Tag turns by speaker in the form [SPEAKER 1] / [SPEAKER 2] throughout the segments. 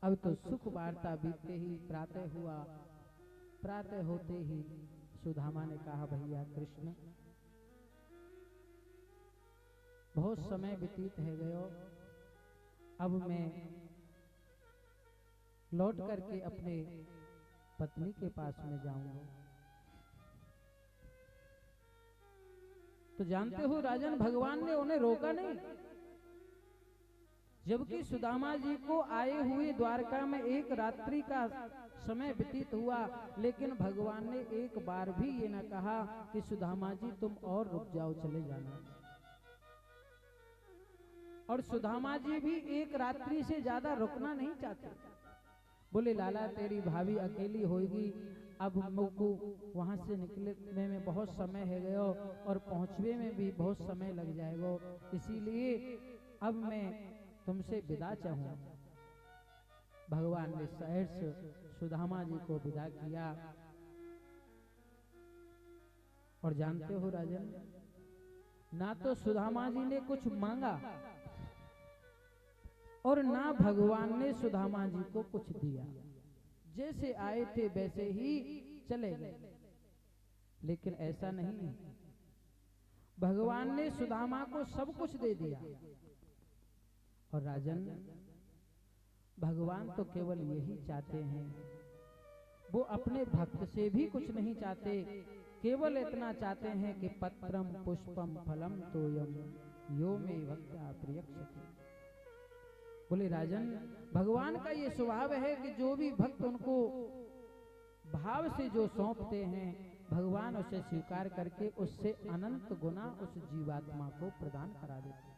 [SPEAKER 1] अब तो सुख वार्ता बीतते ही प्रातः हुआ। प्रातः होते ही सुदामा ने कहा, भैया कृष्ण, बहुत समय व्यतीत है गयो, अब मैं लौट करके अपने पत्नी के पास में जाऊंगा। तो जानते हो राजन, भगवान ने उन्हें रोका नहीं। जबकि सुदामा जी को आए हुए द्वारका में एक रात्रि का समय व्यतीत हुआ, लेकिन भगवान ने एक बार भी ये न कहा कि सुदामा जी तुम और रुक जाओ, चले जाना। और सुदामा जी भी एक रात्रि से ज्यादा रुकना नहीं चाहते। बोले, लाला तेरी भाभी अकेली होगी, अब मुझको वहां से निकलने में बहुत समय है गयो और पहुंचने में भी बहुत समय लग जाएगा, इसीलिए अब मैं तुमसे विदा चाहूं। भगवान ने सहर्ष सुदामा जी को विदा किया। और जानते हो राजन, ना तो सुदामा जी ने कुछ मांगा और ना भगवान ने सुदामा जी को कुछ दिया। जैसे आए थे वैसे ही चले गए। लेकिन ऐसा नहीं है, भगवान ने सुदामा को सब कुछ दे दिया। और राजन, भगवान तो केवल यही चाहते हैं, वो अपने भक्त से भी कुछ नहीं चाहते, केवल इतना चाहते हैं कि पत्रम पुष्पम फलम तोयम यो मे भक्त्या प्रियक्षते। बोले राजन, भगवान का ये स्वभाव है कि जो भी भक्त उनको भाव से जो सौंपते हैं, भगवान उसे स्वीकार करके उससे अनंत गुना उस जीवात्मा को प्रदान करा देते हैं।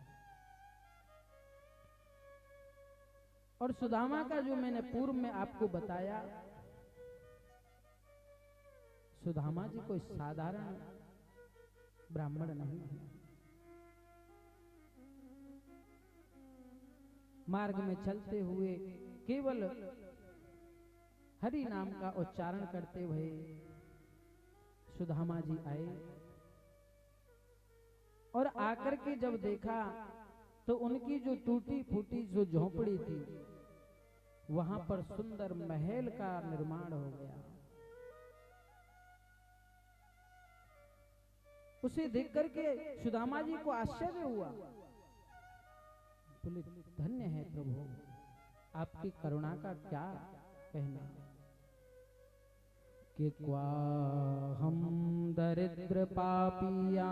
[SPEAKER 1] और सुदामा का जो मैंने पूर्व में आपको बताया, सुदामा जी कोई साधारण ब्राह्मण नहीं है। मार्ग में चलते हुए केवल हरि नाम का उच्चारण करते हुए सुदामा जी आए। और आकर के जब देखा तो उनकी जो टूटी फूटी जो झोपड़ी थी, वहां पर सुंदर महल का निर्माण हो गया। उसे देख करके सुदामा जी को आश्चर्य हुआ। बोले, धन्य है प्रभु, आपकी करुणा का क्या कहना। कि क्वा हम दरिद्र पापिया,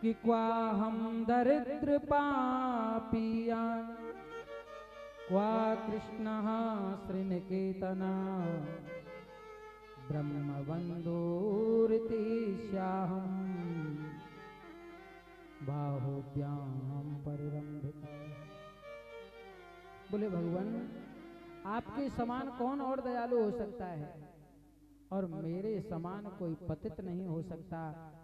[SPEAKER 1] कि क्वा हम दरिद्र पापिया, क्वा कृष्ण श्रीनिकेतना ब्रह्मबंधुरिति स्याहम् बाहुभ्याम परिरंभिता। बोले भगवान, आपके समान कौन और दयालु हो सकता है, और मेरे समान कोई पतित नहीं हो सकता।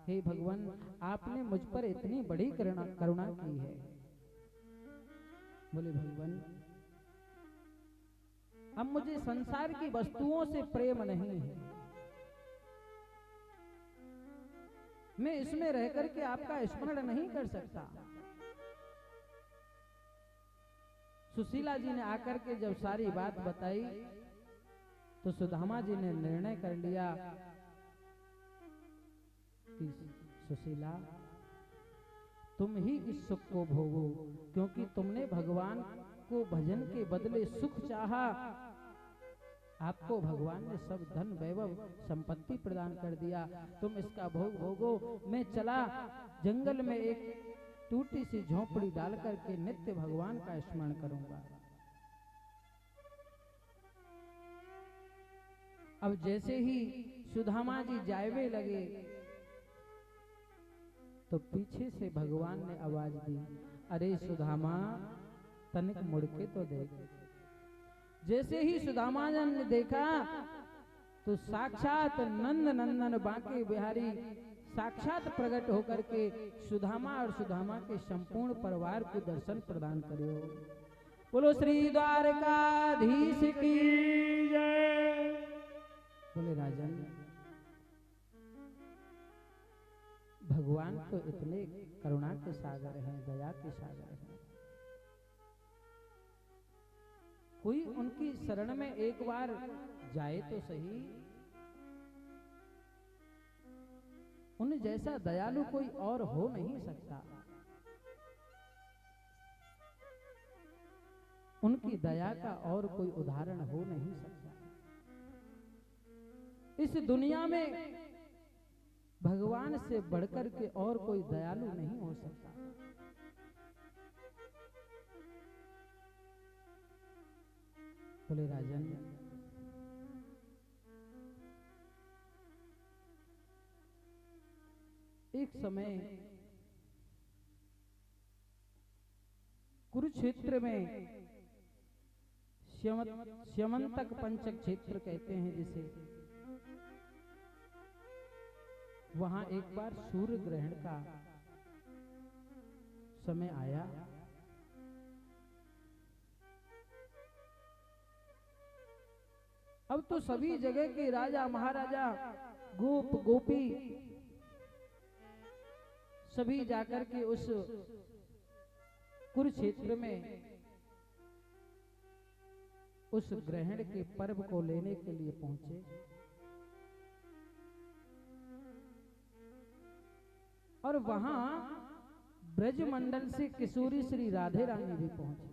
[SPEAKER 1] हे भगवान, आपने मुझ पर इतनी बड़ी करुणा की है। बोले भगवान, अब मुझे संसार की वस्तुओं से प्रेम नहीं है, मैं इसमें रह करके आपका स्मरण नहीं कर सकता। सुशीला जी ने आकर के जब सारी बात बताई तो सुदामा जी ने निर्णय कर लिया कि सुशीला, तुम ही इस सुख को भोगो, क्योंकि तुमने भगवान को भजन के बदले सुख चाहा। आपको भगवान ने सब धन वैभव संपत्ति प्रदान कर दिया, तुम इसका भोग भोगो। मैं चला जंगल में एक टूटी सी झोंपड़ी डाल करके नित्य भगवान का स्मरण करूंगा। अब जैसे ही सुदामा जी जायवे लगे तो पीछे से भगवान ने आवाज दी, अरे सुदामा, तनिक मुड़ के तो देख। जैसे ही सुदामा ने देखा तो साक्षात नंद नंदन बांके बिहारी साक्षात प्रकट होकर के सुदामा और सुदामा के संपूर्ण परिवार को दर्शन प्रदान करो। बोलो श्री द्वारकाधीश की जय। बोले राजन, भगवान तो इतने करुणा के सागर हैं, दया के सागर हैं। कोई उनकी शरण में एक बार जाए तो सही। उन जैसा दयालु कोई और हो नहीं सकता। उनकी दया का और कोई उदाहरण हो नहीं सकता। इस दुनिया में भगवान से बढ़कर के और कोई दयालु नहीं हो सकता। बोले राजन, एक समय कुरुक्षेत्र में स्यमंतक पंचक क्षेत्र कहते हैं जिसे, वहां एक बार सूर्य ग्रहण का समय आया। अब तो सभी जगह के राजा महाराजा, गोप गोपी सभी जाकर के उस कुरुक्षेत्र में उस ग्रहण के पर्व को लेने के लिए पहुंचे। और वहां ब्रजमंडल से किशोरी श्री राधे रानी भी पहुंची।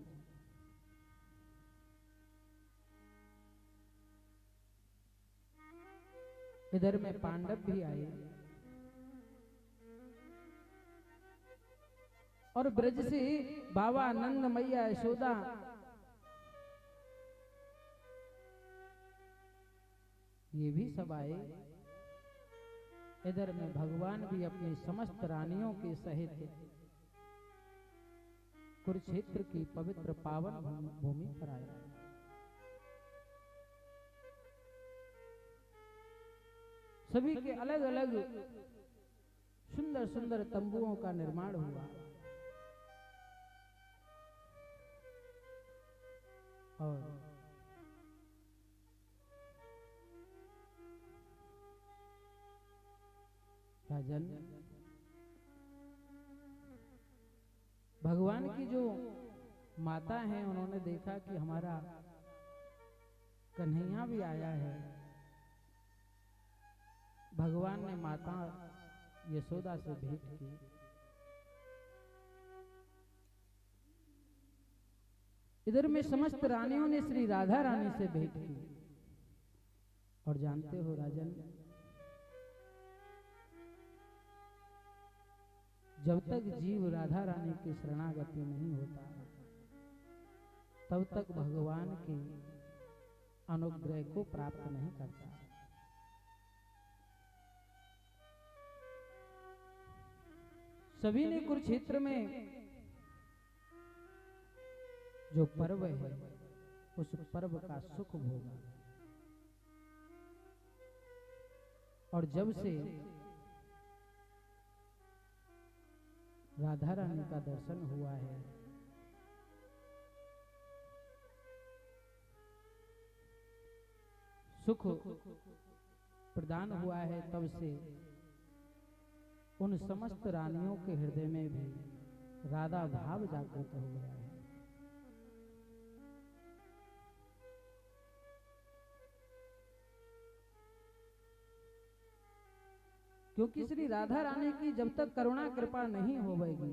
[SPEAKER 1] इधर में पांडव भी आए और ब्रज से बाबा नंद मैया यशोदा ये भी सब आए। इधर में भगवान भी अपनी समस्त रानियों के सहित कुरुक्षेत्र की पवित्र पावन भूमि पर आए। सभी के अलग अलग सुंदर सुंदर तंबुओं का निर्माण हुआ और राजन, भगवान की जो माता हैं उन्होंने देखा कि हमारा कन्हैया भी आया है। भगवान ने माता यशोदा से भेंट की। इधर में समस्त रानियों ने श्री राधा रानी से भेंट की। और जानते हो राजन, जब तक जीव राधा रानी की शरणागति नहीं होता तब तक भगवान के अनुग्रह को प्राप्त नहीं करता। सभी ने कुरुक्षेत्र में जो पर्व है उस पर्व का सुख भोगा। और जब से राधा रानी का दर्शन हुआ है, सुख प्रदान हुआ है, तब से उन समस्त रानियों के हृदय में भी राधा भाव जागृत हो गया है। क्योंकि श्री राधा रानी की जब तक करुणा कृपा नहीं होगी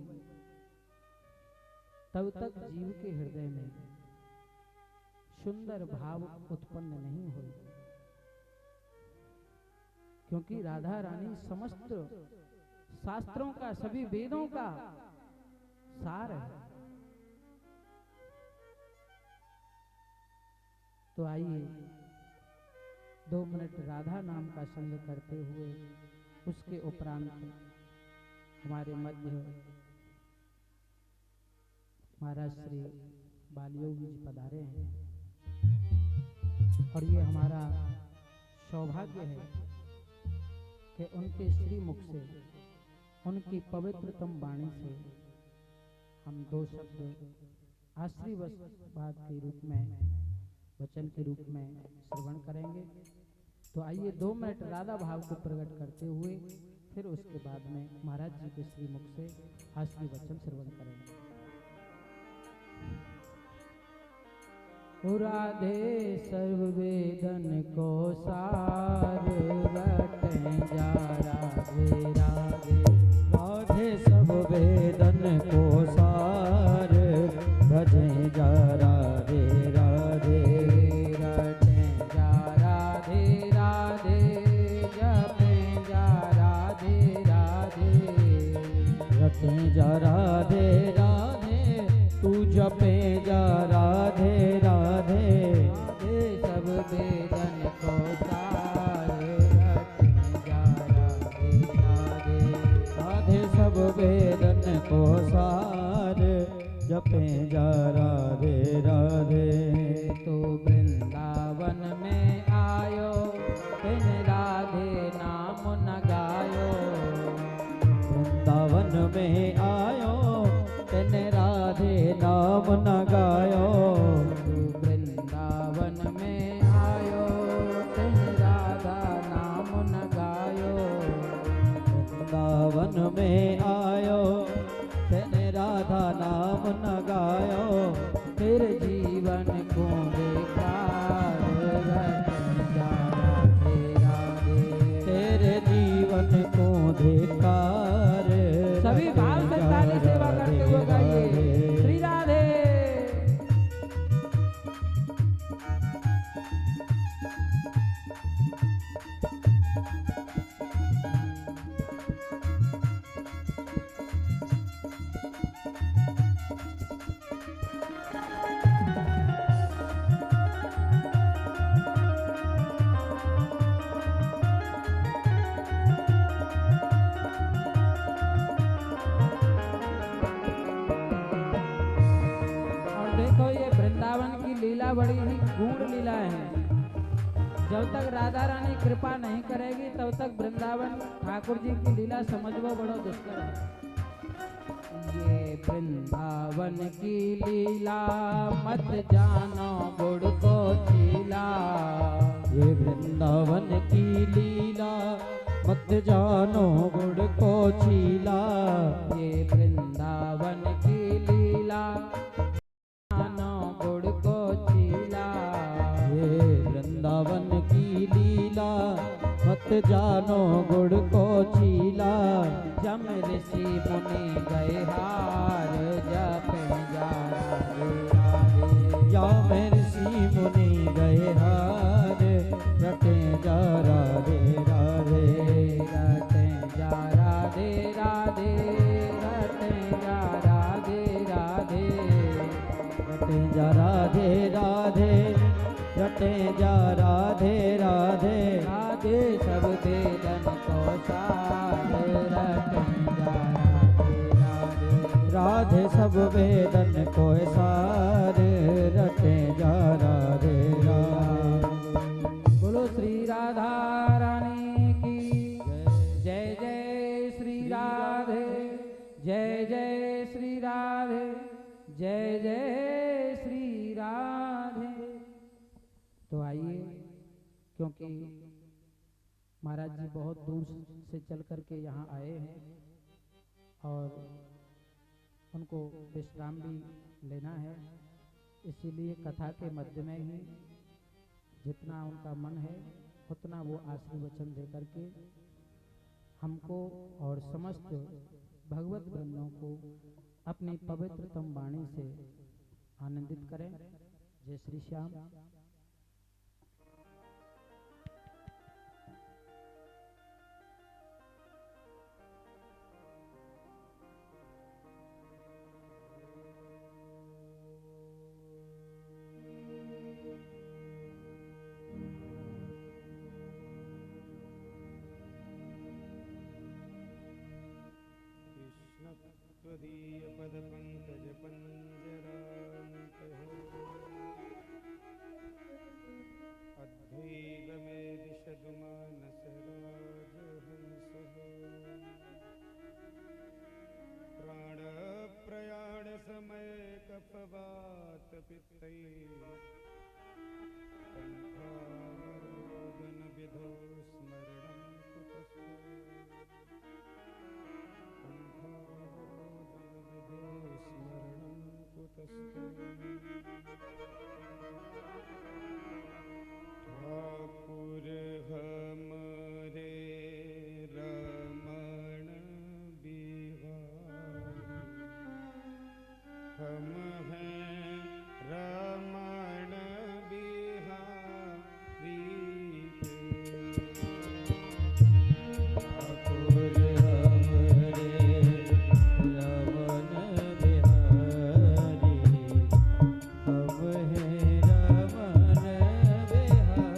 [SPEAKER 1] तब तक जीव के हृदय में सुंदर भाव उत्पन्न नहीं होगी। क्योंकि राधा रानी समस्त शास्त्रों का, सभी वेदों का सार है। तो आइए 2 मिनट राधा नाम का संग करते हुए उसके उपरांत हमारे मध्य महाराज श्री बालयोगी जी पधारे हैं। और ये हमारा सौभाग्य है कि उनके श्री मुख से, उनकी पवित्रतम वाणी से हम 2 शब्द आशीर्वाद के रूप में, वचन के रूप में श्रवण करेंगे। तो आइए 2 मिनट राधा भाव को प्रकट करते हुए फिर उसके बाद में महाराज जी के श्री मुख से आशीर्वचन श्रवण करेंगे। राधे सर्व वेदन को सार रटें जा राधे राधे।
[SPEAKER 2] राधे सब वेदन को सार भजें जा राधे राधे।
[SPEAKER 1] रटें जा राधे राधे जपें जा राधे राधे।
[SPEAKER 2] रटें जा राधे राधे तू जपें जा राधे राधे।
[SPEAKER 1] राधे सब वेदन को सार रटें जा राधे राधे।
[SPEAKER 2] राधे सब वेदन को सार जपें जा राधे राधे।
[SPEAKER 1] तो वृंदावन में आयो बिन राधे नाम न गायो।
[SPEAKER 2] वृंदावन में आयो तेने राधे नाम न गायो।
[SPEAKER 1] तो वृंदावन में आयो बिन राधा नाम न गायो।
[SPEAKER 2] वृंदावन में आयो तेने राधा नाम न गायो।
[SPEAKER 1] फिर जीवन को बेकार रटन जा राधे राधे।
[SPEAKER 2] तेरे जीवन को धिक्कार।
[SPEAKER 1] सभी भाव से ताली सेवा करते हुए गाइए श्री राधे। और देखो ये वृंदावन की लीला बड़ी ही गूढ़ लीला है। जब तक राधा रानी कृपा नहीं करेगी तब तक वृंदावन ठाकुर जी की लीला समझना बड़ा दुष्कर है। ये वृंदावन की लीला मत जानो गुड़ को छीला।
[SPEAKER 2] ये वृंदावन की लीला मत जानो गुड़ को छीला।
[SPEAKER 1] ये वृंदावन की लीला जानो गुड़ को छीला।
[SPEAKER 2] ये वृंदावन की लीला मत जानो गुड़ को छीला।
[SPEAKER 1] जम ऋषि मुनि गए हार जपें जा राधे राधे।
[SPEAKER 2] या मैं ऋषि मुनि गए हार रटें जा राधे राधे।
[SPEAKER 1] रटें जा राधे राधे रटें जा राधे राधे।
[SPEAKER 2] रटें जा राधे राधे रटें जा राधे राधे।
[SPEAKER 1] राधे सब वेदन को सार रटें जा राधे राधे।
[SPEAKER 2] राधे सब वेदन को सार रटें जा राधे राधे।
[SPEAKER 1] बोलो श्री राधा रानी की जय जय श्री राधे। जय जय श्री राधे। जय जय श्री राधे। तो आइए, क्योंकि महाराज जी बहुत दूर से चल करके यहाँ आए हैं और उनको विश्राम भी लेना है, इसीलिए कथा के मध्य में ही जितना उनका मन है उतना वो आशीर्वचन दे करके हमको और समस्त भगवत वृंदों को अपनी पवित्रतम वाणी से आनंदित करें। जय श्री श्याम।
[SPEAKER 3] त्वदीय पद पंकज पंजरान्तः अद्वैत में दिशतु मानस राजहंसः। प्राण प्रयाण समय कफवात पित्तैः कंठारोदन विधो स्मरणं कुतस्ते। स्मरणं हम हैं रमण बिहारी के।
[SPEAKER 2] ठाकुर हमरे रमण बिहारी, हम हैं रमण बिहारी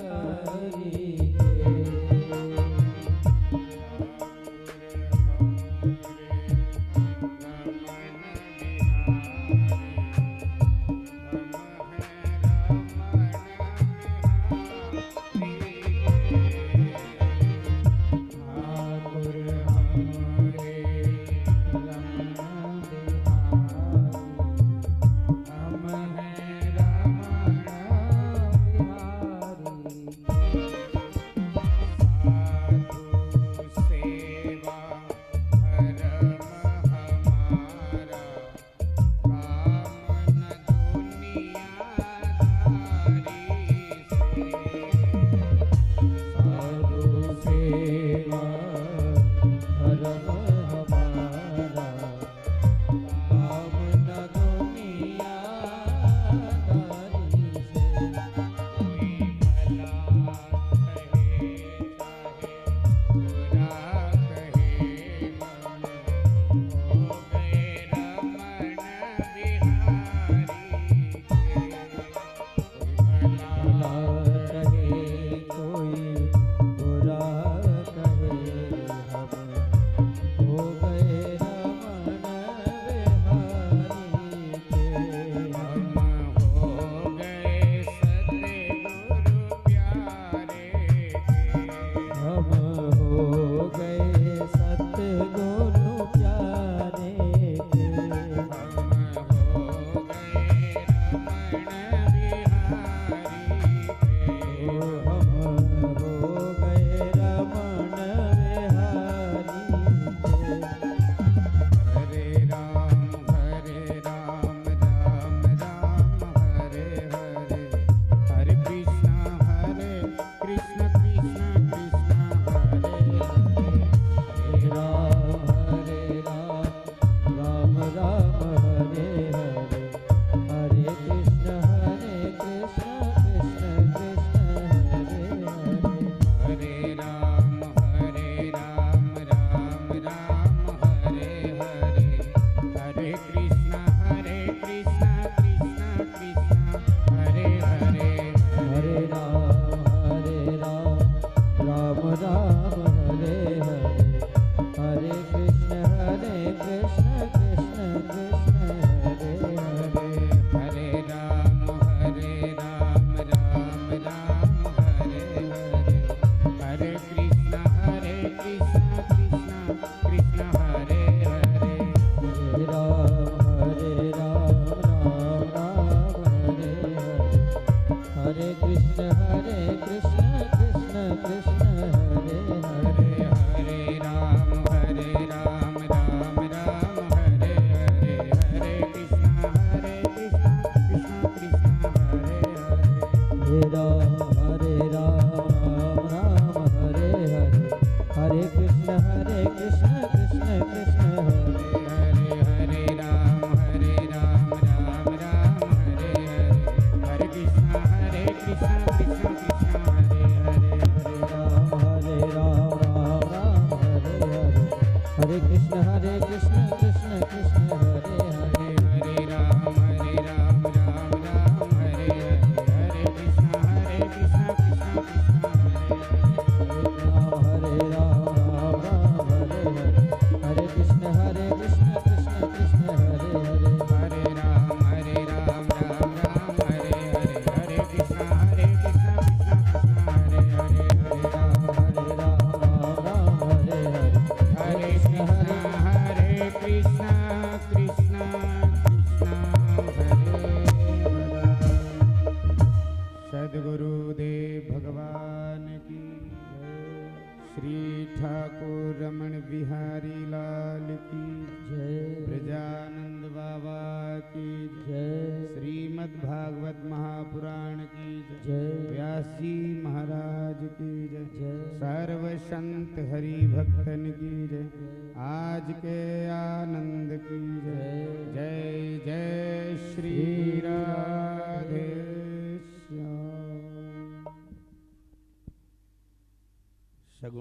[SPEAKER 2] के।
[SPEAKER 3] आज के आनंद की जय जय जय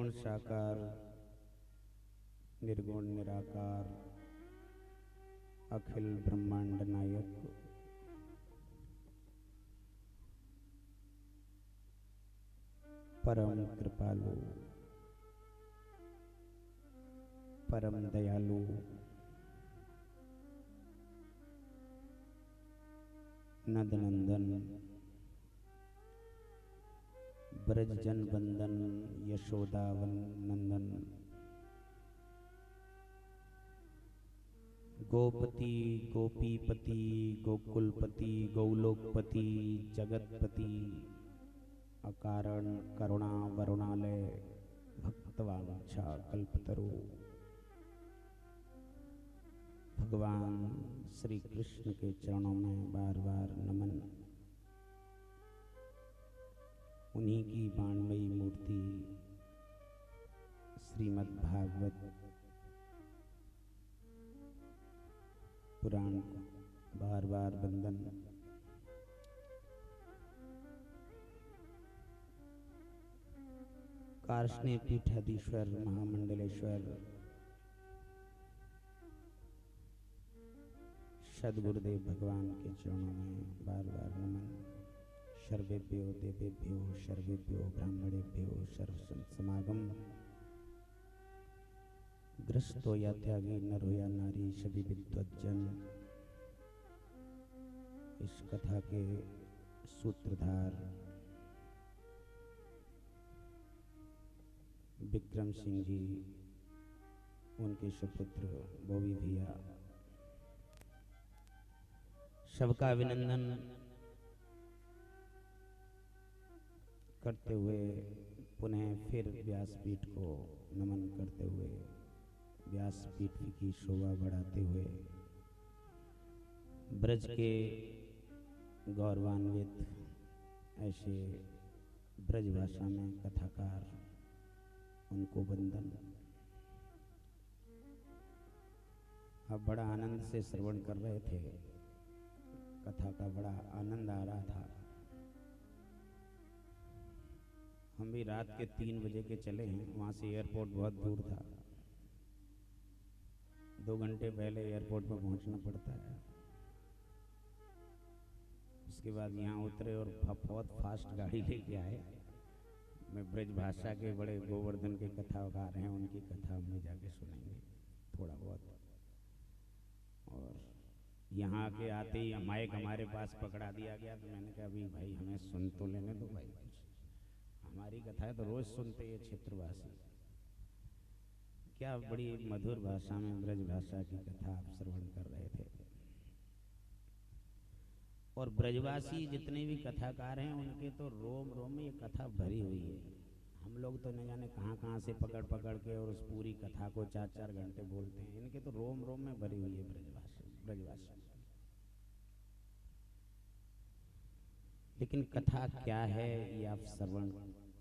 [SPEAKER 3] सगुण साकार निर्गुण निराकार अखिल ब्रह्मांड नायक परम कृपालु परम दयालु नंदनंदन ब्रज जन बंदन यशोदावन नंदन गोपति गोपीपति गोकुलपति गौलोकपति जगतपति अकारण करुणा वरुणालय भक्तवांछा कल्पतरु भगवान श्री कृष्ण के चरणों में बार बार नमन। उन्हीं की वाणमयी मूर्ति श्रीमद् भागवत पुराण बार बार वंदन। कार्ष्णेय पीठाधीश्वर महामंडलेश्वर सद्गुरुदेव भगवान के चरणों में बार बार नमन। सर्वेभ्यो देवेभ्यो सर्वेभ्यो ब्राह्मणेभ्यो सर्व संत समागम। ग्रस्त हो या त्यागी नर हो या नारी सभी विद्वज्जन इस कथा के सूत्रधार विक्रम सिंह जी, उनके सुपुत्र बॉबी भैया, सबका अभिनंदन करते हुए पुनः फिर व्यासपीठ को नमन करते हुए व्यासपीठ की शोभा बढ़ाते हुए ब्रज के गौरवान्वित ऐसे ब्रज भाषा में कथाकार उनको वंदन। अब बड़ा आनंद से श्रवण कर रहे थे, कथा का बड़ा आनंद आ रहा था। हम भी रात के 3 बजे के चले हैं, वहाँ से एयरपोर्ट बहुत दूर था, 2 घंटे पहले एयरपोर्ट पर पहुँचना पड़ता है। उसके बाद यहाँ उतरे और बहुत फास्ट गाड़ी लेके आए। मैं ब्रज भाषा के बड़े गोवर्धन के कथाकार हैं, उनकी कथा हमने जाके सुनेंगे थोड़ा बहुत। और यहाँ के आते ही माइक हमारे पास पकड़ा दिया गया, तो मैंने कहा अभी भाई हमें सुन तो लेने दो भाई, हमारी कथाएं तो रोज सुनते ये क्षेत्रवासी। क्या बड़ी मधुर भाषा में ब्रज भाषा की कथा आप श्रवण कर रहे थे। और ब्रजवासी जितने भी कथाकार हैं उनके तो रोम रोम में ये कथा भरी हुई है। हम लोग तो न जाने कहाँ कहाँ से पकड़ पकड़ के और उस पूरी कथा को 4-4 घंटे बोलते हैं, इनके तो रोम रोम में भरी हुई है ब्रजवासी। लेकिन कथा क्या है ये आप श्रवण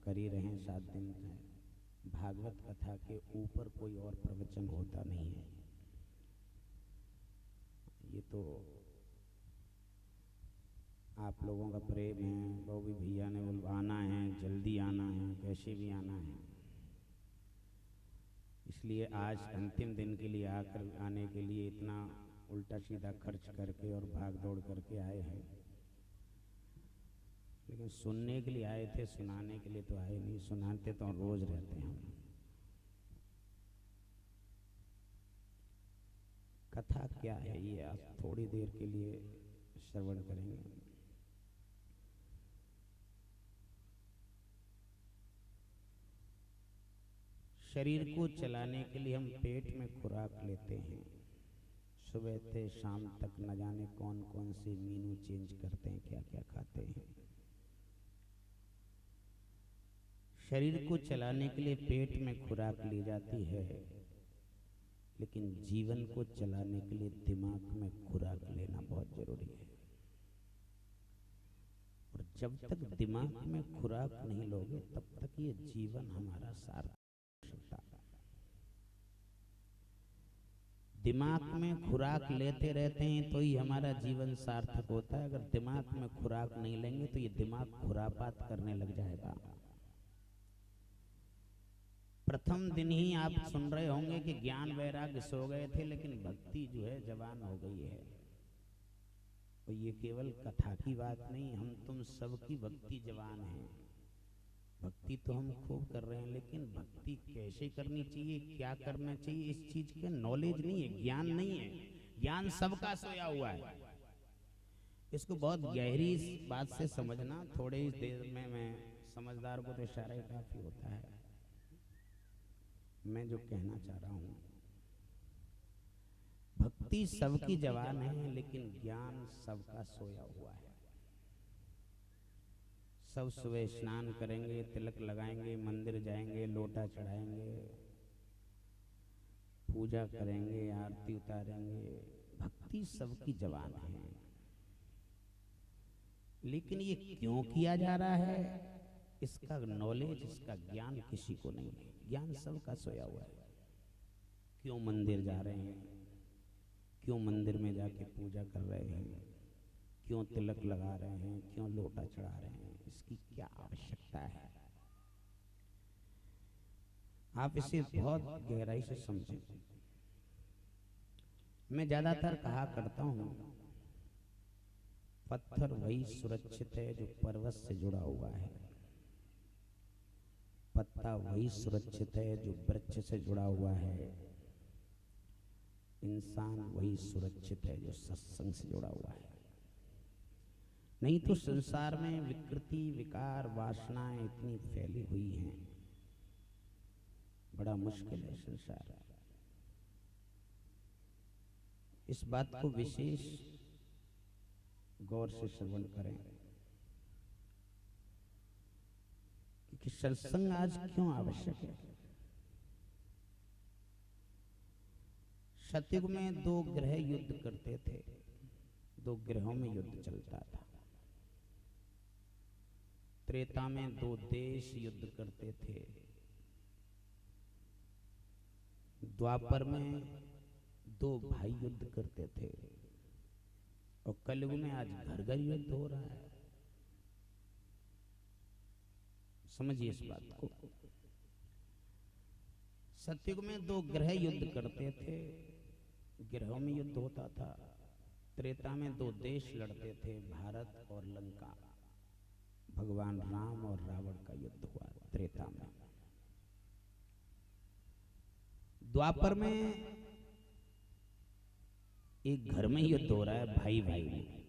[SPEAKER 3] कर ही रहे हैं। 7 दिन है भागवत कथा के ऊपर कोई और प्रवचन होता नहीं है। ये तो आप लोगों का प्रेम है। बॉबी भैया ने बोल आना है, जल्दी आना है, कैसे भी आना है। इसलिए आज अंतिम दिन के लिए आने के लिए इतना उल्टा सीधा खर्च करके और भाग दौड़ करके आए हैं। लेकिन सुनने के लिए आए थे, सुनाने के लिए तो आए नहीं। सुनाते तो रोज रहते हैं हम। कथा क्या है ये आप थोड़ी देर के लिए श्रवण करेंगे। शरीर को चलाने के लिए हम पेट में खुराक लेते हैं। सुबह से शाम तक न जाने कौन कौन से मेनू चेंज करते हैं, क्या क्या खाते हैं। शरीर को चलाने के लिए पेट में खुराक ली जाती है, लेकिन जीवन को चलाने के लिए दिमाग में खुराक लेना बहुत जरूरी है। और जब तक दिमाग में खुराक नहीं लोगे तब तक ये जीवन हमारा सार्थक हो सकता। दिमाग में खुराक लेते रहते हैं तो ही हमारा जीवन सार्थक होता है। अगर दिमाग में खुराक नहीं लेंगे तो ये दिमाग खुरापात करने लग जाएगा। प्रथम दिन ही आप सुन रहे होंगे कि ज्ञान वैराग्य सो गए थे, लेकिन भक्ति जो है जवान हो गई है। और ये केवल कथा की बात नहीं, हम तुम सबकी भक्ति जवान है। भक्ति तो हम खूब कर रहे हैं, लेकिन भक्ति कैसे करनी चाहिए, क्या करना चाहिए, इस चीज के नॉलेज नहीं है, ज्ञान नहीं है। ज्ञान सबका सोया हुआ है। इसको बहुत गहरी इस बात से समझना। थोड़े ही देर में मैं समझदार को तो इशारा ही काफी होता है। मैं जो कहना चाह रहा हूं, भक्ति सबकी जवान है, लेकिन ज्ञान सबका सोया हुआ है। सब सुबह स्नान करेंगे, तिलक लगाएंगे, मंदिर जाएंगे, लोटा चढ़ाएंगे, पूजा करेंगे, आरती उतारेंगे। भक्ति सबकी जवान है, लेकिन ये क्यों किया जा रहा है, इसका नॉलेज, इसका ज्ञान किसी को नहीं है। ज्ञान सबका सोया हुआ है। क्यों मंदिर जा रहे हैं, क्यों मंदिर में जाके पूजा कर रहे हैं, क्यों तिलक लगा रहे हैं, क्यों लोटा चढ़ा रहे हैं, इसकी क्या आवश्यकता है। आप इसे बहुत गहराई से समझें। मैं ज्यादातर कहा करता हूं, पत्थर वही सुरक्षित है जो पर्वत से जुड़ा हुआ है, पत्ता वही सुरक्षित है जो वृक्ष से जुड़ा हुआ है, इंसान वही सुरक्षित है जो सत्संग से जुड़ा हुआ है। नहीं तो संसार में विकृति, विकार, वासनाएं इतनी फैली हुई हैं, बड़ा मुश्किल है संसार। इस बात को विशेष गौर से श्रवण करें कि सत्संग आज क्यों आवश्यक है। सतयुग में दो ग्रह युद्ध करते थे, दो ग्रहों में युद्ध चलता था। त्रेता में दो देश युद्ध करते थे। द्वापर में दो भाई युद्ध करते थे। और कलयुग में आज घर घर युद्ध हो रहा है। समझिए इस बात को। सतयुग में दो ग्रह युद्ध करते थे, ग्रहों में युद्ध होता था। त्रेता में दो देश लड़ते थे, भारत और लंका। भगवान राम और रावण का युद्ध हुआ त्रेता में। द्वापर में एक घर में युद्ध हो रहा है, भाई भाई में,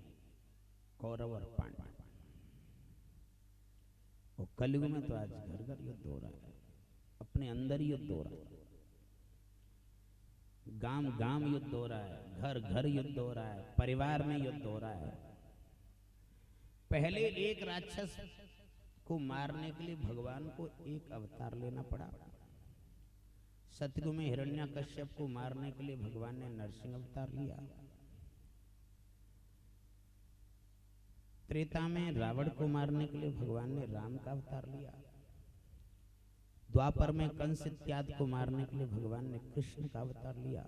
[SPEAKER 3] कौरव और पांडव। और कलयुग में तो आज घर घर युद्ध हो रहा है, अपने अंदर ही युद्ध हो रहा है, गांव गांव युद्ध हो रहा है, घर घर युद्ध हो रहा है, परिवार में युद्ध हो रहा है। पहले एक राक्षस को मारने के लिए भगवान को एक अवतार लेना पड़ा। सतयुग में हिरण्यकश्यप को मारने के लिए भगवान ने नरसिंह अवतार लिया। त्रेता में रावण को मारने के लिए भगवान ने राम का अवतार लिया। द्वापर में कंस इत्यादि को मारने के लिए भगवान ने कृष्ण का अवतार लिया।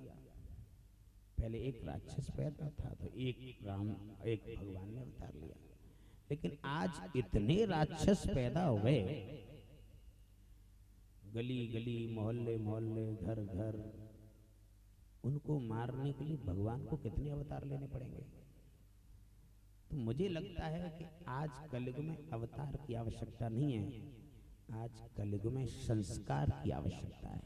[SPEAKER 3] पहले एक राक्षस पैदा था तो एक राम, एक भगवान ने अवतार लिया। लेकिन आज इतने राक्षस पैदा हो गए, गली गली, मोहल्ले मोहल्ले, घर घर, उनको मारने के लिए भगवान को कितने अवतार लेने पड़ेंगे। तो मुझे लगता है कि आज कलयुग में अवतार की आवश्यकता नहीं है, आज कलयुग में संस्कार की आवश्यकता है।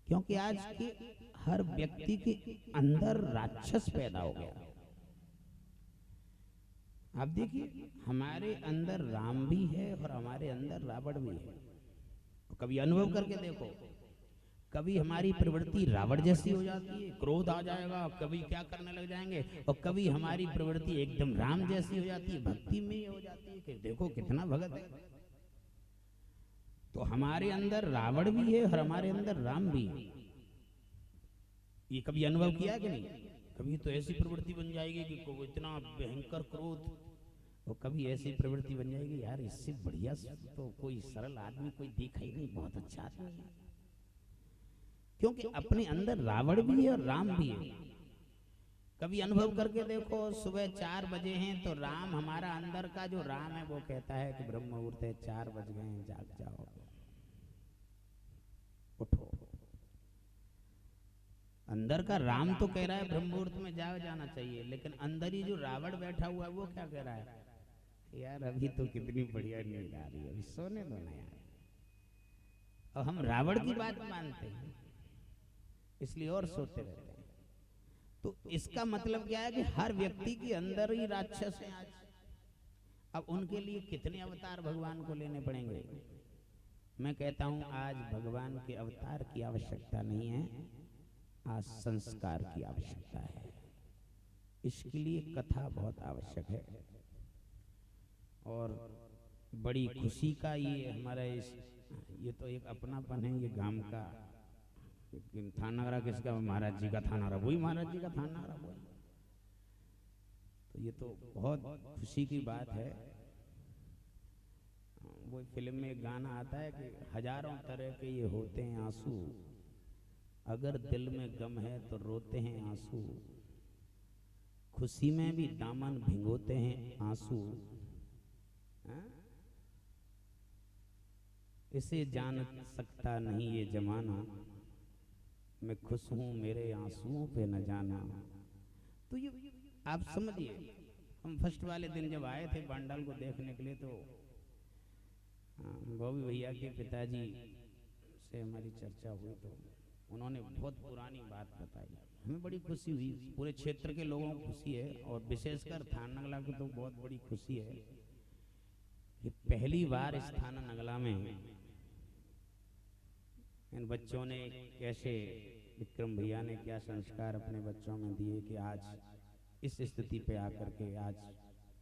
[SPEAKER 3] क्योंकि आज के हर व्यक्ति के अंदर राक्षस पैदा हो गया। आप देखिए, हमारे अंदर राम भी है और हमारे अंदर रावण भी है। कभी अनुभव करके देखो, कभी हमारी प्रवृत्ति रावण जैसी हो जाती है, क्रोध आ जाएगा, कभी क्या करने लग जाएंगे, और कभी हमारी प्रवृत्ति एकदम राम जैसी हो जाती है, भक्ति में हो जाती है कि देखो कितना भगत है। तो हमारे अंदर रावण भी है और हमारे अंदर राम भी है। ये कभी अनुभव किया कि नहीं? कभी तो ऐसी प्रवृत्ति बन जाएगी कि इतना भयंकर क्रोध, और कभी ऐसी प्रवृत्ति बन जाएगी यार इससे बढ़िया तो कोई सरल आदमी कोई देखा ही नहीं, बहुत अच्छा आदमी है। क्योंकि अपने अंदर रावण भी है और राम भी है। कभी अनुभव करके देखो, सुबह 4 बजे हैं तो राम, हमारा अंदर का जो राम है वो कहता है कि ब्रह्म मुहूर्त है, 4 बज गए हैं, जाग जाओ। उठो। अंदर का राम तो कह रहा है ब्रह्म मुहूर्त में जाना चाहिए, लेकिन अंदर ही जो रावण बैठा हुआ है वो क्या कह रहा है, यार अभी तो कितनी बढ़िया नींद आ रही है, अभी सोने दो ना यार। और हम रावण की बात मानते हैं इसलिए और सोते रहते हैं। तो इसका मतलब क्या है कि हर व्यक्ति के अंदर ही राक्षस है आज। अब उनके लिए कितने अवतार भगवान को लेने पड़ेंगे। मैं कहता हूं आज भगवान के अवतार की आवश्यकता नहीं है, आज संस्कार की आवश्यकता है। इसके लिए कथा बहुत आवश्यक है। और बड़ी खुशी का ये हमारा ये तो एक अपनापन है ये गांव का। थानागरा किसका, महाराज जी का थानागरा, वही महाराज जी का थानागरा वही। तो ये तो बहुत खुशी की बात है। वो फिल्म में एक गाना आता है कि हजारों तरह के ये होते हैं आंसू, अगर दिल में गम है तो रोते हैं आंसू, खुशी में भी दामन भिगोते हैं आंसू, इसे जान सकता नहीं ये जमाना, मैं खुश हूं मेरे आंसुओं पे न जाना। तो ये आप समझिए, हम फर्स्ट वाले दिन जब आए थे बांडल को देखने के लिए, तो बॉबी भैया के पिताजी से हमारी चर्चा हुई, तो उन्होंने बहुत पुरानी बात बताई। हमें बड़ी खुशी हुई, पूरे क्षेत्र के लोगों को खुशी है, और विशेषकर थाना नगला को तो बहुत बड़ी खुशी है कि पहली बार इस थाना नगला में इन बच्चों ने कैसे, विक्रम भैया ने क्या संस्कार अपने बच्चों में दिए कि आज इस स्थिति पे आकर के आज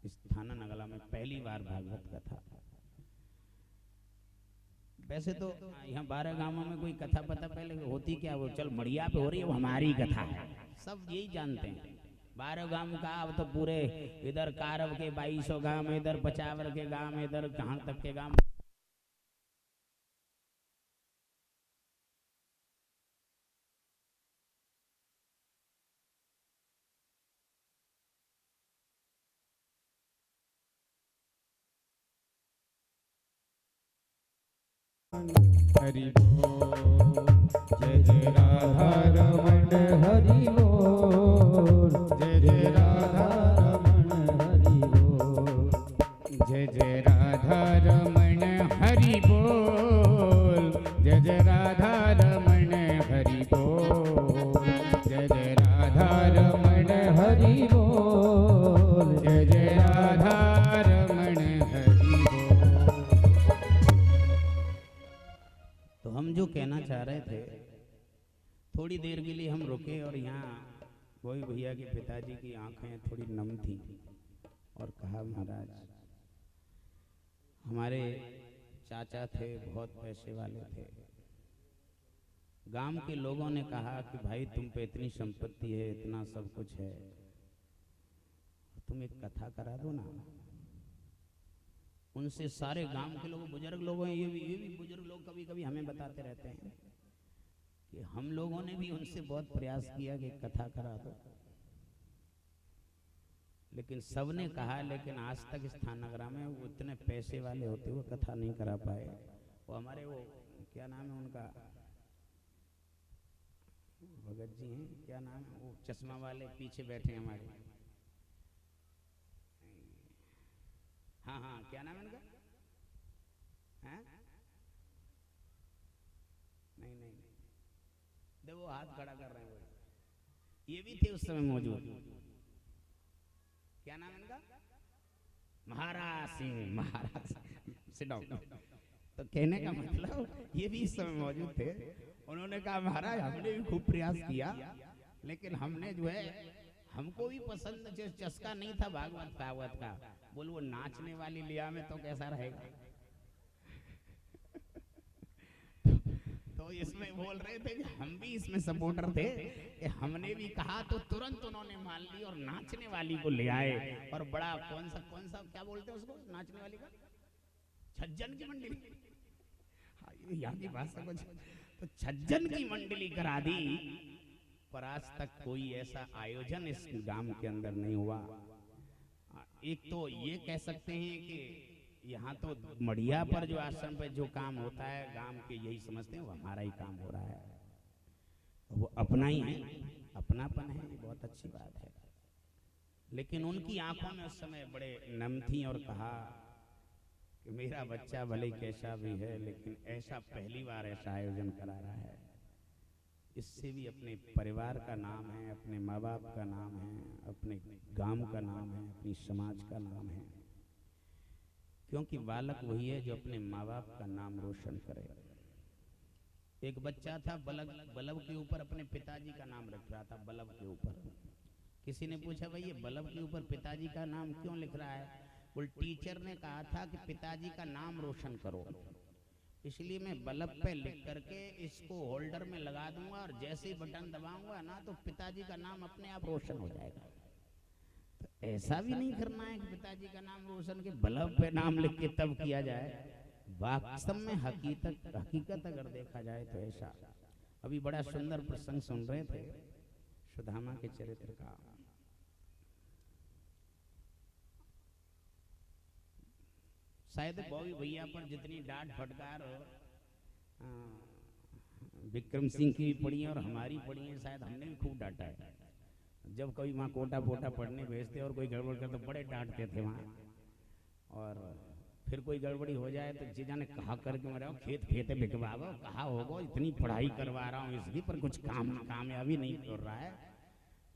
[SPEAKER 3] इस थाना नगला में पहली बार भागवत कथा। वैसे तो यहाँ 12 गांवों में कोई कथा पता पहले होती क्या, वो चल मड़िया पे हो रही है, वो हमारी कथा है, सब यही जानते हैं। 12 गांव का अब तो पूरे इधर कारव के 2200 गांव, इधर पचावर के गांव, इधर कहाँ तक के गांव।
[SPEAKER 2] हरि बोल, जय जय राधा रमण हरि बोल, जय जय राधा रमण हरि बोल, जय जय राधा रमण हरि बोल, जय जय राधा रमण हरि बोल, जय जय राधा रमण हरि बोल, जय जय राधा रमण हरि बोल।
[SPEAKER 3] तो हम जो कहना चाह रहे थे, थोड़ी देर के लिए हम रुके और यहाँ वही भैया के पिताजी की आंखें थोड़ी नम थी और कहा, महाराज हमारे चाचा थे, बहुत पैसे वाले थे, गांव के लोगों ने कहा कि भाई तुम पे इतनी संपत्ति है, इतना सब कुछ है, तुम एक कथा करा दो ना। उनसे सारे गांव के लोग, बुजुर्ग लोग हैं, ये भी बुजुर्ग लोग कभी कभी हमें बताते रहते हैं कि हम लोगों ने भी उनसे बहुत प्रयास किया कि कथा करा दो, लेकिन सबने कहा, लेकिन आज तक इस थानागरा में वो इतने पैसे वाले होते हुए कथा नहीं करा पाए। वो हमारे वो क्या नाम है उनका, भगत जी हैं, क्या नाम है वो चश्मा वाले पीछे बैठे हमारे, हाँ हाँ क्या नाम है उनका, हैं? नहीं नहीं देखो हाथ खड़ा कर रहे हैं, वो ये भी थे उस समय मौजूद। क्या नाम है इनका, महाराज सिंह, महाराज सिट डाउन। तो कहने का मतलब ये भी इस समय मौजूद थे। उन्होंने कहा, महाराज हमने भी खूब प्रयास किया, लेकिन हमने जो है, हमको भी पसंद जो चस्का नहीं था भागवत भागवत का, बोल वो नाचने वाली लिया में तो कैसा रहेगा। तो इसमें बोल रहे थे कि हम भी इसमें सपोर्टर थे कि हमने भी कहा तो तुरंत उन्होंने मान ली और नाचने वाली को ले आए। और बड़ा कौन सा क्या बोलते हैं उसको, नाचने वाली का, छज्जन की मंडली, यहाँ की भाषा कुछ, तो छज्जन की मंडली करा दी। पर आज तक कोई ऐसा आयोजन इस गांव के अंदर नहीं हुआ। एक तो ये कह सकते हैं कि यहाँ तो मढ़िया पर जो आश्रम पे जो काम होता है गांव के यही समझते हैं वो हमारा ही काम हो रहा है, वो अपना ही है, अपनापन है, ये बहुत अच्छी बात है। लेकिन उनकी आंखों में उस समय बड़े नम थी और कहा कि मेरा बच्चा भले कैसा भी है लेकिन ऐसा पहली बार ऐसा आयोजन करा रहा है, इससे भी अपने परिवार का नाम है, अपने माँ बाप का नाम है, अपने गांव का नाम है, अपनी समाज का नाम है, क्योंकि बालक वही है जो अपने माँ बाप का नाम रोशन करे। एक बच्चा था बल्लभ के ऊपर अपने पिताजी का नाम रख रहा था, बल्लभ के ऊपर। किसी ने पूछा भाई ये बल्लभ के ऊपर पिताजी का नाम क्यों लिख रहा है? बोल टीचर ने कहा था कि पिताजी का नाम रोशन करो, इसलिए मैं बल्लभ पे लिख करके इसको होल्डर में लगा दूंगा और जैसे ही बटन दबाऊंगा ना तो पिताजी का नाम अपने आप रोशन हो जाएगा। तो ऐसा भी नहीं करना है कि पिताजी का नाम रोशन के बल्लभ पे नाम लिख के तब किया जाए। वास्तव में हकीकत अगर देखा जाए तो ऐसा। अभी बड़ा सुंदर प्रसंग सुन रहे थे सुदामा के चरित्र का। शायद बॉबी भैया पर जितनी डांट फटकार विक्रम सिंह की भी पड़ी है और हमारी पड़ी है, शायद हमने भी खूब डांटा है। जब कभी वहाँ कोटा पोटा पढ़ने भेजते और कोई गड़बड़ करते तो बड़े डांटते थे वहाँ, और फिर कोई गड़बड़ी हो जाए तो जी जाने कहा करके मरा खेत खेते बिकवाओ, कहा होगा इतनी पढ़ाई करवा रहा हूँ इसकी पर कुछ कामयाबी नहीं कर रहा है।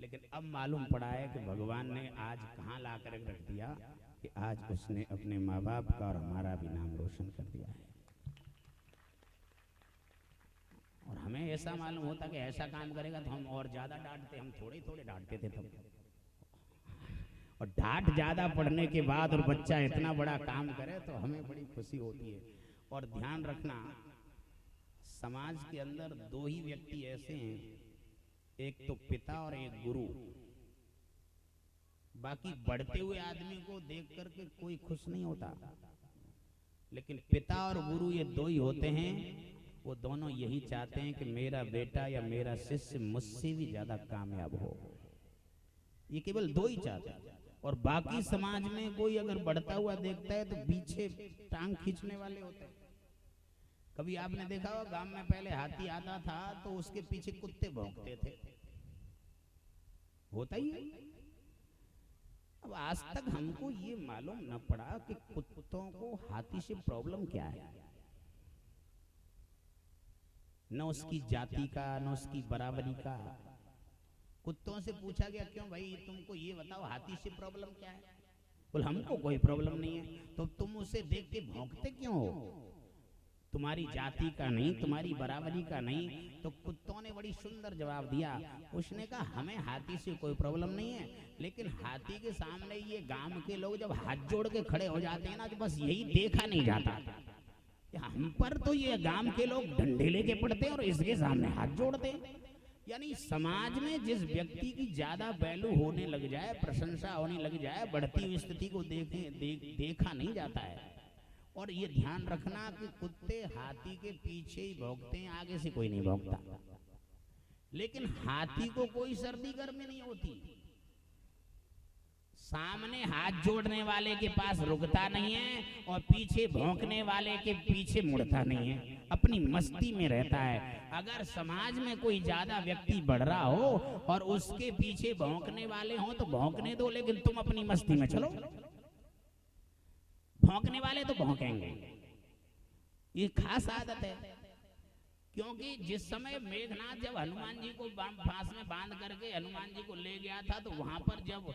[SPEAKER 3] लेकिन अब मालूम पड़ा है कि भगवान ने आज कहाँ ला कर रख दिया कि आज उसने अपने माँ बाप का और हमारा भी नाम रोशन कर दिया है। और हमें ऐसा मालूम होता कि ऐसा काम करेगा तो हम और ज्यादा डांटते, हम थोड़े थोड़े डांटते थे तब। और डांट ज्यादा पड़ने के बाद और बच्चा इतना बड़ा काम करे तो हमें बड़ी खुशी होती है। और ध्यान रखना, समाज के अंदर दो ही व्यक्ति ऐसे हैं, एक तो पिता और एक गुरु। बाकी बढ़ते हुए आदमी को देख करके कोई खुश नहीं होता, लेकिन पिता और गुरु ये दो ही होते हैं। वो दोनों यही चाहते हैं कि मेरा बेटा या मेरा शिष्य मुझसे भी ज्यादा कामयाब हो। ये केवल दो ही चाहते हैं। और बाकी समाज में कोई अगर बढ़ता हुआ देखता है तो पीछे टांग खींचने वाले होते हैं। कभी आपने देखा होगा गांव में पहले हाथी आता था तो उसके पीछे कुत्ते भौंकते थे, होता ही है। अब आज तक हमको ये मालूम न पड़ा कि कुत्तों को हाथी से प्रॉब्लम क्या है। न उसकी जाति का न उसकी बराबरी का। कुत्तों से पूछा गया क्यों भाई तुमको ये बताओ हाथी से प्रॉब्लम क्या है? बोल हमको कोई प्रॉब्लम नहीं है। तो तुम उसे देख के भौंकते क्यों हो? तुम्हारी जाति का नहीं, तुम्हारी बराबरी का नहीं। तो कुत्तों ने बड़ी सुंदर जवाब दिया। उसने कहा हमें हाथी से कोई प्रॉब्लम नहीं है, लेकिन हाथी के सामने ये गांव के लोग जब हाथ जोड़ के खड़े हो जाते हैं ना तो बस यही देखा नहीं जाता। हम पर तो ये गांव के लोग डंडे लेके पड़ते हैं और इसके सामने हाथ जोड़ते हैं। यानी समाज में जिस व्यक्ति की ज्यादा वैल्यू होने लग जाए, प्रशंसा होने लग जाए, बढ़ती हुई स्थिति को देखा नहीं जाता है। और ये ध्यान रखना कि कुत्ते हाथी के पीछे ही भौंकते हैं, आगे से कोई नहीं भौंकता। लेकिन हाथी को कोई सर्दी गर्मी नहीं होती। सामने हाथ जोड़ने वाले के पास रुकता नहीं है और पीछे भौंकने वाले के पीछे मुड़ता नहीं है, अपनी मस्ती में रहता है। अगर समाज में कोई ज्यादा व्यक्ति बढ़ रहा हो और उसके पीछे भौंकने वाले हो तो भौंकने दो, लेकिन तुम अपनी मस्ती में चलो। भौंकने वाले तो भौंकेंगे, ये खास आदत है। क्योंकि जिस समय मेघनाथ जब हनुमान जी को फांस में बांध करके हनुमान जी को ले गया था तो वहां पर जब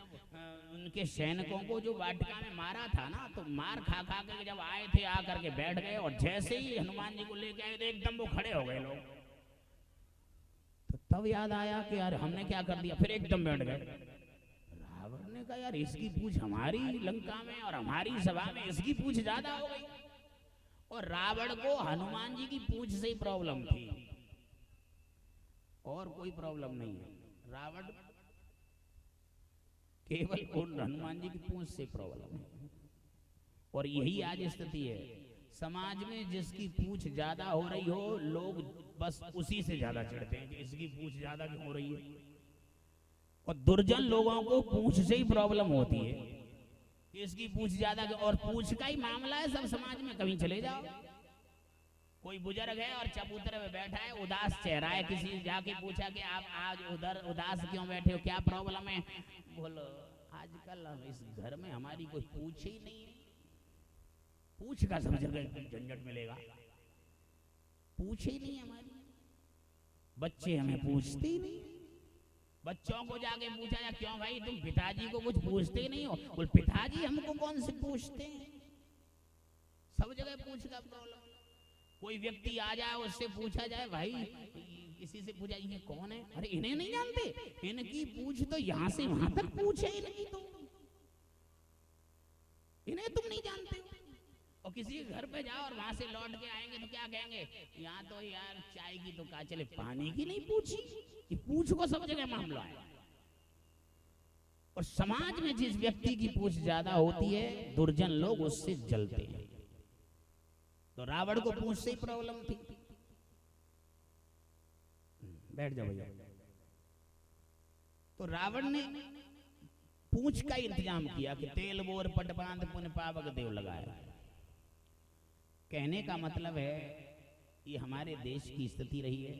[SPEAKER 3] उनके सैनिकों को जो वाटिका में मारा था ना, तो मार खा खा के जब आए थे आकर के बैठ गए और जैसे ही हनुमान जी को लेके आए तो एकदम वो खड़े हो गए लोग। तो तब याद आया कि यार हमने क्या कर दिया, फिर एकदम बैठ गए। रावण ने कहा यार इसकी पूछ हमारी लंका में और हमारी सभा में इसकी पूछ ज्यादा हो गई। और रावण को हनुमान जी की पूछ से ही प्रॉब्लम थी और कोई प्रॉब्लम नहीं है। रावण केवल हनुमान जी की पूछ से प्रॉब्लम है। और यही आज स्थिति है समाज में, जिसकी पूछ ज्यादा हो रही हो लोग बस उसी से ज्यादा चिढ़ते हैं कि इसकी पूछ ज्यादा क्यों हो रही है। और दुर्जन लोगों को पूछ से ही प्रॉब्लम होती है। कि इसकी पूछ ज्यादा, और पूछ का ही मामला है सब समाज में। कहीं चले जाओ, कोई बुजुर्ग है और चबूतरे में बैठा है, उदास चेहरा है, किसी जाके पूछा कि आप आज उधर उदास क्यों बैठे हो, क्या प्रॉब्लम है? बोलो आजकल इस घर में हमारी कोई पूछ ही नहीं है। पूछ का सब जगह झंझट मिलेगा, पूछ ही नहीं हमारी। बच्चे हमें पूछते ही नहीं। बच्चों को जाके पूछा जा, क्यों भाई तुम पिताजी को कुछ पूछते ही नहीं हो? बोल पिताजी हमको कौन से पूछते हैं? सब जगह पूछ का प्रॉब्लम। कोई व्यक्ति आ जाए, उससे पूछा जाए, भाई किसी से पूछा ये कौन है? अरे इन्हें नहीं जानते, इनकी पूछ तो यहाँ से वहां तक पूछे इनकी, तो इन्हें तुम नहीं जानते हो। और किसी के घर पे जाओ और वहां से लौट के आएंगे तो क्या कहेंगे? यहाँ तो यार चाय की तो कहा चले, पानी की नहीं पूछी। ये पूछ को सब जगह मामला है। और समाज में जिस व्यक्ति की पूछ ज्यादा होती है, दुर्जन लोग उससे जलते हैं। तो रावण को पूछ से ही प्रॉब्लम थी। बैठ जाओ भैया। तो रावण ने पूछ का इंतजाम किया कि तेल बोर पट बांध पुन पावक देव लगाया। कहने का मतलब है ये हमारे देश की स्थिति रही है।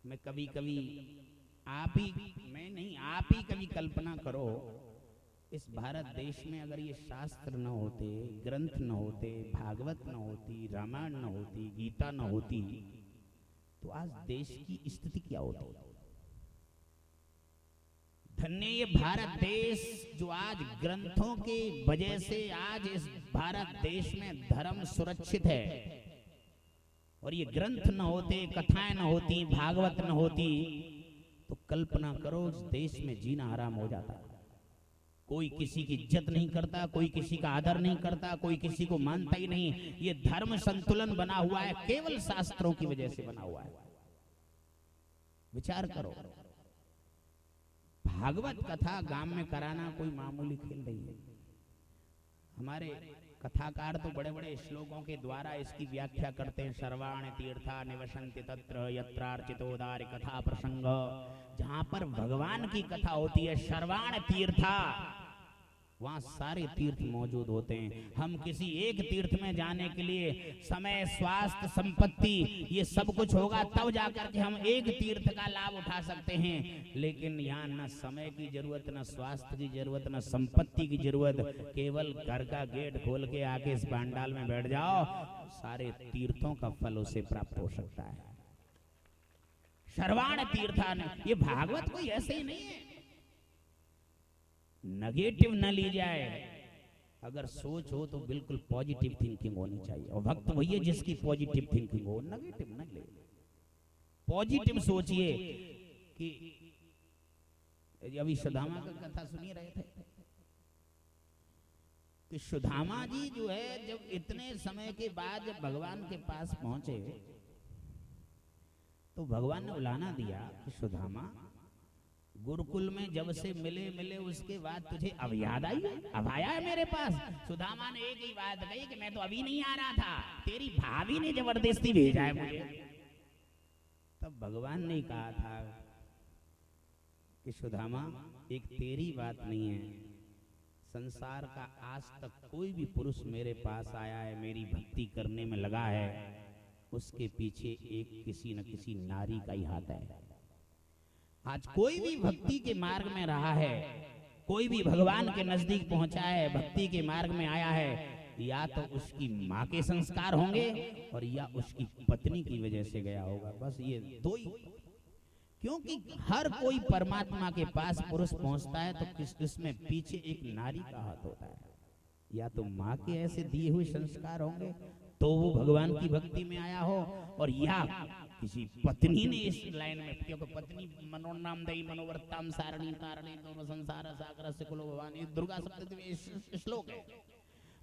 [SPEAKER 3] मैं कभी कभी आप ही, मैं नहीं आप ही कभी कल्पना करो, इस भारत देश में अगर ये शास्त्र न होते, ग्रंथ न होते, भागवत न होती, रामायण न होती, गीता न होती, तो आज देश की स्थिति क्या होती? धन्य ये भारत देश जो आज ग्रंथों के वजह से आज इस भारत देश में धर्म सुरक्षित है। और ये ग्रंथ न होते, कथाएं न होती, भागवत न होती, तो कल्पना करो इस देश में जीना हराम हो जाता। कोई किसी की इज्जत नहीं करता, कोई किसी का आदर नहीं करता, कोई किसी को मानता ही नहीं। ये धर्म संतुलन बना हुआ है केवल शास्त्रों की वजह से बना हुआ है। विचार करो, भागवत कथा गांव में कराना कोई मामूली खेल नहीं है। हमारे कथाकार तो बड़े बड़े श्लोकों के द्वारा इसकी व्याख्या करते हैं। सर्वाण तीर्था निवसन्ति तत्र यत्रार्चितोदार कथा प्रसंग। जहां पर भगवान की कथा होती है, सर्वाण तीर्था, वहां सारे तीर्थ मौजूद होते हैं। हम किसी एक तीर्थ में जाने के लिए समय, स्वास्थ्य, संपत्ति, ये सब कुछ होगा तब जाकर के हम एक तीर्थ का लाभ उठा सकते हैं। लेकिन यहाँ न समय की जरूरत, न स्वास्थ्य की जरूरत, न संपत्ति की जरूरत। केवल घर का गेट खोल के आके इस पंडाल में बैठ जाओ, सारे तीर्थों का फल उसे प्राप्त हो सकता है। सर्वाण तीर्थान, ये भागवत कोई ऐसे ही नहीं है। नेगेटिव न ली जाए। अगर सोच हो तो बिल्कुल पॉजिटिव थिंकिंग होनी चाहिए। और भक्त वही है जिसकी पॉजिटिव थिंकिंग हो, नेगेटिव न ले। पॉजिटिव सोचिए कि अभी सुदामा का कथा सुनी रहे थे कि सुदामा जी जो है जब इतने समय के बाद जब भगवान के पास पहुंचे तो भगवान ने उलाना दिया कि सुदामा, गुरुकुल में जब से मिले उसके बाद तुझे अब याद आई, अब आया है मेरे पास? सुदामा ने एक ही बात कही कि मैं तो अभी नहीं आ रहा था, तेरी भाभी ने जबरदस्ती भेजा है मुझे। तब भगवान ने कहा था कि सुदामा, एक तेरी बात नहीं है, संसार का आज तक कोई भी पुरुष मेरे पास आया है, मेरी भक्ति करने में लगा है, उसके पीछे एक किसी न किसी नारी का ही हाथ है। आज कोई भी भक्ति के मार्ग में रहा है, कोई भी भगवान के नजदीक पहुंचा है, भक्ति के मार्ग में आया है, या तो उसकी माँ के संस्कार होंगे और या उसकी पत्नी की वजह से गया होगा। बस ये दो ही। क्योंकि हर कोई परमात्मा के पास पुरुष पहुंचता है तो इसमें पीछे एक नारी का हाथ होता है। या तो माँ के ऐसे दिए हुए संस्कार होंगे तो वो भगवान की भक्ति में आया हो, और या किसी पत्नी ने इस लाइन में, क्योंकि पत्नी मनोनाम दई मनोवर्ताम सारणी तारणी दोनों संसार सागर से कुलो भवानी, दुर्गा सप्तमी श्लोक है।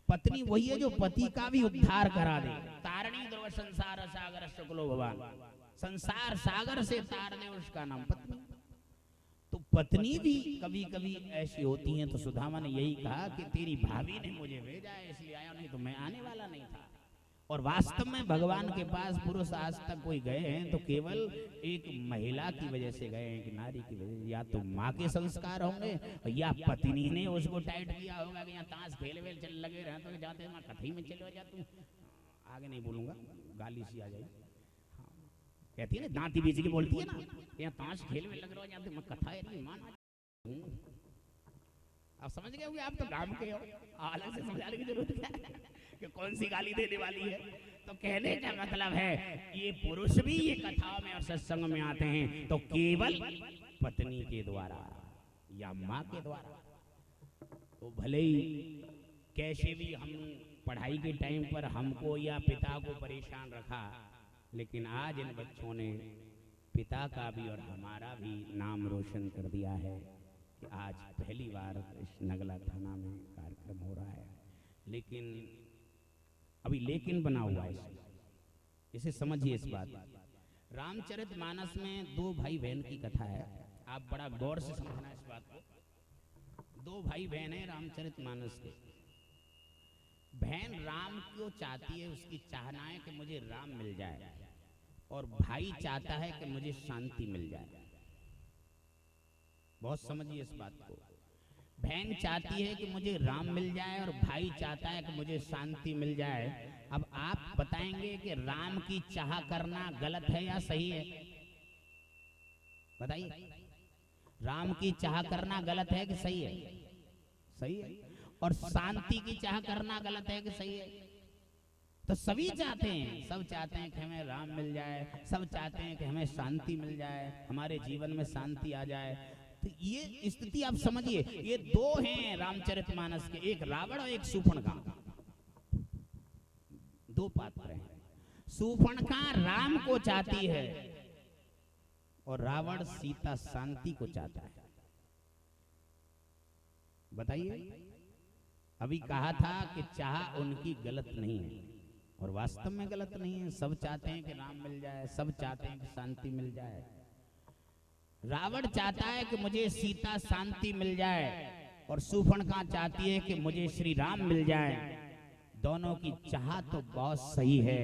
[SPEAKER 3] पत्नी वही है जो पति का भी उद्धार करा दे। तारणी ध्रुव संसार सागर से कुलो भवान, संसार सागर से तार दे, उसका नाम पत्नी। तो पत्नी भी कभी कभी ऐसी होती हैं। तो सुदामा ने यही कहा कि तेरी भाभी ने मुझे भेजा है इसलिए आया, नहीं तो मैं आने वाला नहीं था। और वास्तव में भगवान के पास पुरुष आज तक कोई गए हैं तो केवल एक महिला की वजह से गए हैं, कि नारी की वजह से, या तो माँ के संस्कार होंगे या पत्नी ने उसको टाइट किया होगा कि यहाँ ताश खेल वेल चल लगे रहे तो जाते मैं कथई में चले जा, तू आगे नहीं बोलूंगा गाली सी आ जाएगी। हाँ, कहती है ना दांती बीच की बोलती है ना, यहाँ ताश खेल वेल लग रहा जाते मैं कथा है मान। आप समझ गए होंगे, आप तो गांव के हो, अलग से समझाने की जरूरत क्या है कि कौन सी गाली देने वाली है। तो कहने का मतलब है ये पुरुष भी ये कथाओं में और सत्संग में आते हैं तो केवल पत्नी के द्वारा या माँ के द्वारा। तो भले ही कैसे भी हम पढ़ाई के टाइम पर हमको या पिता को परेशान रखा, लेकिन आज इन बच्चों ने पिता का भी और हमारा भी नाम रोशन कर दिया है कि आज पहली बार इस नगला थाना में कार्यक्रम हो रहा है। लेकिन अभी लेकिन बना हुआ है, इसे समझिए इस बात। रामचरितमानस में दो भाई बहन की कथा है, आप बड़ा गौर से समझना इस बात को। दो भाई बहन है रामचरितमानस के। बहन राम को चाहती है, उसकी चाहना है कि मुझे राम मिल जाए, और भाई चाहता है कि मुझे शांति मिल जाए। बहुत समझिए इस बात को। बहन चाहती है कि मुझे राम मिल जाए और भाई चाहता है कि मुझे शांति मिल जाए। अब आप बताएंगे कि राम की चाह करना गलत है या सही है? बताइए, राम की चाह करना गलत है कि सही है? सही है। और शांति की चाह करना गलत है कि सही है? तो सभी चाहते हैं, सब चाहते हैं कि हमें राम मिल जाए, सब चाहते हैं कि हमें शांति मिल जाए, हमारे जीवन में शांति आ जाए। तो ये स्थिति आप समझिए, ये दो हैं रामचरितमानस के, एक रावण और एक शूर्पणखा। दो पात्र हैं। शूर्पणखा राम को चाहती है और रावण सीता शांति को चाहता है। बताइए, अभी कहा था कि चाह उनकी गलत नहीं है, और वास्तव में गलत नहीं है। सब चाहते हैं कि राम मिल जाए, सब चाहते हैं कि शांति मिल जाए। रावण चाहता है कि मुझे सीता शांति मिल जाए, और शूर्पणखा चाहती है कि मुझे श्री राम मिल जाए। दोनों की चाह तो बहुत सही है,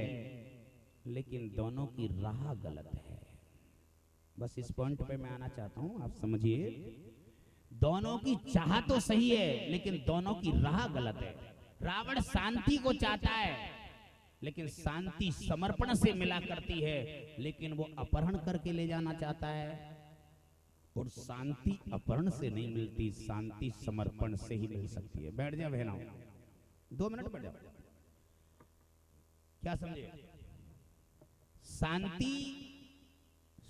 [SPEAKER 3] लेकिन दोनों की राह गलत है। बस इस पॉइंट पे मैं आना चाहता हूं, आप समझिए। दोनों की चाह तो सही है, लेकिन दोनों की राह गलत है। रावण शांति को चाहता है, लेकिन शांति समर्पण से मिला करती है, लेकिन वो अपहरण करके ले जाना चाहता है। और शांति अपहरण से नहीं मिलती, शांति समर्पण से ही मिल सकती है। बैठ जाओ बहनों, 2 मिनट बैठ जाओ। क्या समझे? शांति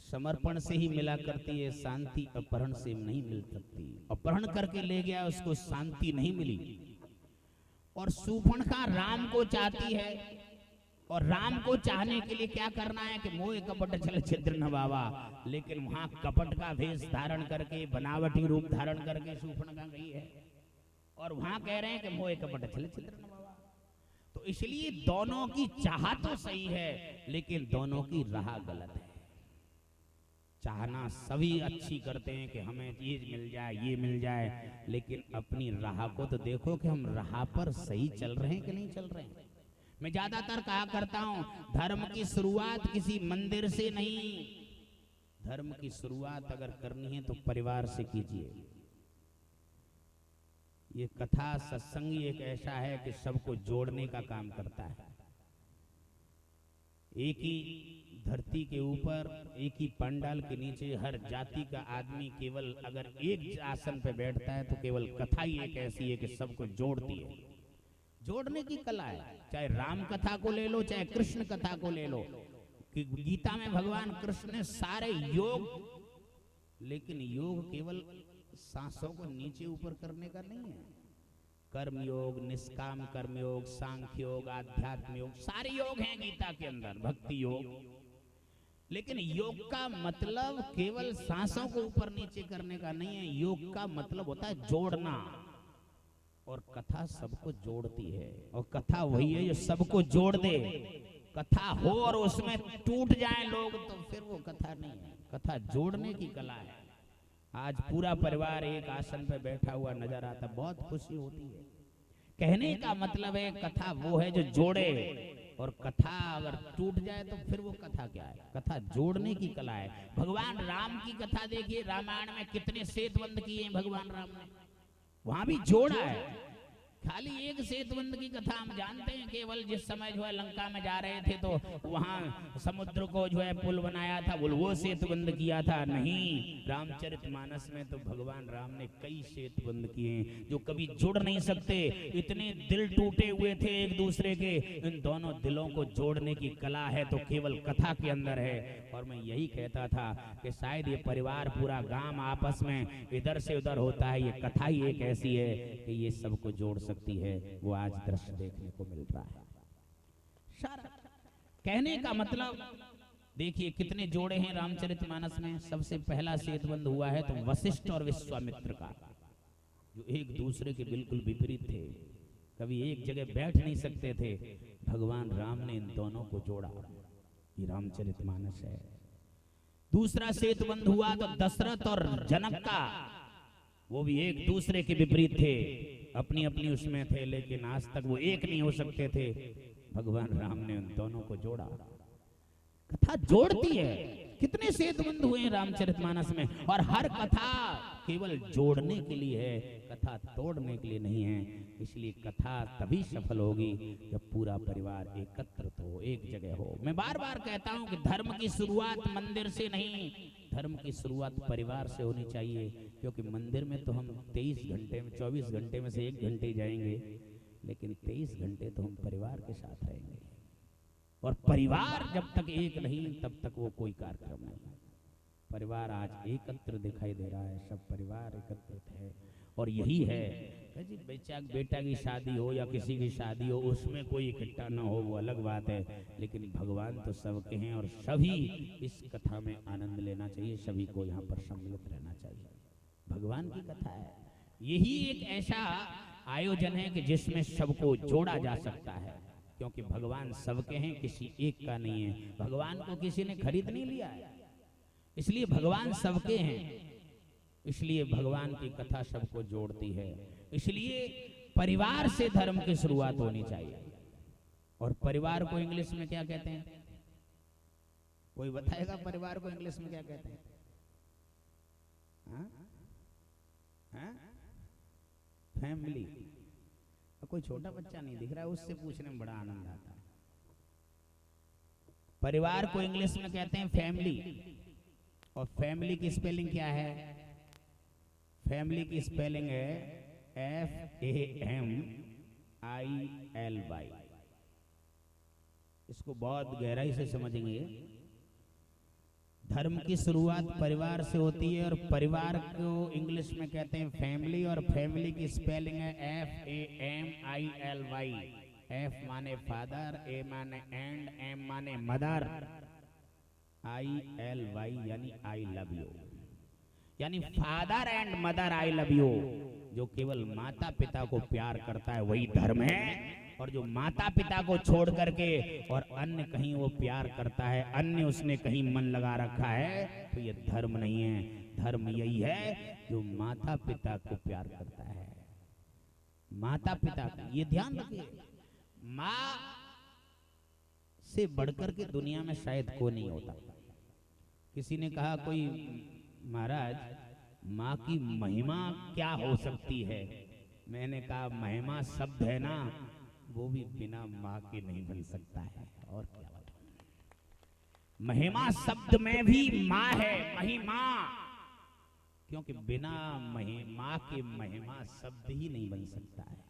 [SPEAKER 3] समर्पण से ही मिला करती है, शांति अपहरण से नहीं मिल सकती। अपहरण करके ले गया, उसको शांति नहीं मिली। और शूर्पणखा राम को चाहती है, और राम को चाहने के लिए क्या करना है कि मोह कपट छल छिद्र न बाबा। लेकिन वहां कपट का वेश धारण करके, बनावटी रूप धारण करके शूर्पणखा गई है, और वहां कह रहे हैं कि मोह कपट छल छिद्र न बाबा। तो इसलिए दोनों की चाह तो सही है, लेकिन दोनों की राह गलत है। चाहना सभी अच्छी करते हैं कि हमें ये मिल जाए, ये मिल जाए, लेकिन अपनी राह को तो देखो कि हम राह पर सही चल रहे हैं कि नहीं चल रहे हैं। मैं ज्यादातर कहा करता हूं, धर्म की शुरुआत किसी मंदिर से नहीं, धर्म की शुरुआत अगर करनी है तो परिवार से कीजिए। ये कथा सत्संग एक ऐसा है कि सबको जोड़ने का काम करता है। एक ही धरती के ऊपर, एक ही पंडाल के नीचे हर जाति का आदमी केवल अगर एक आसन पे बैठता है तो केवल कथा ही एक ऐसी है कि सबको जोड़ती है। जोड़ने की कला है। चाहे राम कथा को ले लो, चाहे कृष्ण कथा को ले लो, कि गीता में भगवान कृष्ण ने सारे योग, लेकिन योग केवल सांसों को नीचे ऊपर करने का नहीं है। कर्म योग, निष्काम कर्म योग, सांख्य योग, आध्यात्म योग, सारे योग हैं गीता के अंदर, भक्ति योग। लेकिन योग का मतलब केवल सांसों को ऊपर नीचे करने का नहीं है। योग का मतलब होता है जोड़ना, और कथा सबको जोड़ती है। और कथा वही है जो सबको जोड़ दे। कथा हो और उसमें टूट जाए लोग, तो फिर वो कथा नहीं है। कथा जोड़ने की कला है। आज पूरा परिवार एक आसन पे बैठा हुआ नजर आता, बहुत खुशी होती है। कहने का मतलब है कथा वो है जो जोड़े, और कथा अगर टूट जाए तो फिर वो कथा क्या है? कथा जोड़ने की कला है। भगवान राम की कथा देखिए, रामायण में कितने सेतुबंध किए हैं भगवान राम ने, वहां भी जोड़ा है। खाली एक सेतुबंध की कथा हम जानते हैं, केवल जिस समय जो है लंका में जा रहे थे तो वहां समुद्र को जो है पुल बनाया था, वो सेतुबंध किया था। नहीं, रामचरितमानस में तो भगवान राम ने कई सेतुबंध किए हैं जो कभी जुड़ नहीं सकते। इतने दिल टूटे हुए थे एक दूसरे के, इन दोनों दिलों को जोड़ने की कला है तो केवल कथा के अंदर है। और मैं यही कहता था कि शायद ये परिवार, पूरा गांव आपस में इधर से उधर होता है, ये कथा ही एक ऐसी है कि ये सबको जोड़ सकती है। वो आज दृश्य देखने को मिल रहा है। सारा कहने का मतलब देखिए कितने जोड़े हैं रामचरितमानस में। सबसे पहला सेतुबंध हुआ है तो वशिष्ठ और विश्वामित्र का, जो एक दूसरे के बिल्कुल विपरीत थे, कभी एक जगह बैठ नहीं सकते थे। भगवान राम ने इन दोनों को जोड़ा, ये रामचरितमानस है। दूसरा सेतुबंध हुआ तो दशरथ और जनक का, वो भी एक दूसरे के विपरीत थे, अपनी अपनी उसमें थे, लेकिन आज तक वो एक नहीं हो सकते थे। भगवान राम ने उन दोनों को जोड़ा। कथा जोड़ती है। कितने सेतुबंध हुए हैं रामचरितमानस में, और हर कथा केवल जोड़ने के लिए है, कथा तोड़ने के लिए नहीं है। इसलिए कथा तभी सफल होगी जब पूरा परिवार एकत्रित हो, एक जगह हो। मैं बार बार कहता हूं कि धर्म की शुरुआत मंदिर से नहीं, धर्म की शुरुआत परिवार से होनी चाहिए। क्योंकि मंदिर में तो हम 23 घंटे में, 24 घंटे में से 1 घंटे ही जाएंगे, लेकिन 23 घंटे तो हम परिवार के साथ रहेंगे। और परिवार जब तक एक नहीं तब तक वो कोई कार्यक्रम नहीं। परिवार आज एकत्र दिखाई दे रहा है, सब परिवार एकत्रित है। और यही है जी, बेटा की शादी हो या किसी की शादी हो, उसमें कोई इकट्ठा ना हो वो अलग बात है, लेकिन भगवान तो सबके हैं और सभी इस कथा में आनंद लेना चाहिए, सभी को यहाँ पर सम्मिलित रहना चाहिए। भगवान की कथा है, यही एक ऐसा आयोजन है कि जिसमें सबको जोड़ा जा सकता है। क्योंकि भगवान सबके हैं, किसी एक का नहीं है। भगवान को किसी ने खरीद नहीं लिया है, इसलिए भगवान सबके हैं। इसलिए भगवान की कथा सबको जोड़ती है। इसलिए परिवार से धर्म की शुरुआत होनी चाहिए। और परिवार को इंग्लिश में क्या कहते हैं? कोई बताएगा परिवार को इंग्लिश में क्या कहते हैं? फैमिली। कोई छोटा बच्चा नहीं दिख रहा है, उससे पूछने में बड़ा आनंद आता है। परिवार को इंग्लिश में कहते हैं फैमिली। और फैमिली की स्पेलिंग क्या है? फैमिली की स्पेलिंग है FAMILY। इसको बहुत गहराई से समझेंगे। धर्म की शुरुआत परिवार से होती है और परिवार को इंग्लिश में कहते हैं फैमिली। और फैमिली की स्पेलिंग है FAMILY। F माने फादर, A माने एंड, M माने मदर, ILY यानी आई लव यू। यानी father and mother I love you. जो केवल माता पिता को प्यार करता है वही धर्म है। और जो माता पिता को छोड़ करके और अन्य कहीं वो प्यार करता है, अन्य उसने कहीं मन लगा रखा है, तो ये धर्म नहीं है। धर्म यही है जो माता पिता को प्यार करता है। माता पिता का ये ध्यान रखिए, माँ से बढ़कर के दुनिया में शायद कोई नहीं होता। किसी ने कहा कोई, महाराज माँ की महिमा क्या हो सकती है? मैंने कहा महिमा शब्द है ना, वो भी बिना माँ के नहीं बन सकता है। और क्या बताऊं, महिमा शब्द में भी माँ है, महिमा। क्योंकि बिना माँ के महिमा शब्द ही नहीं बन सकता है।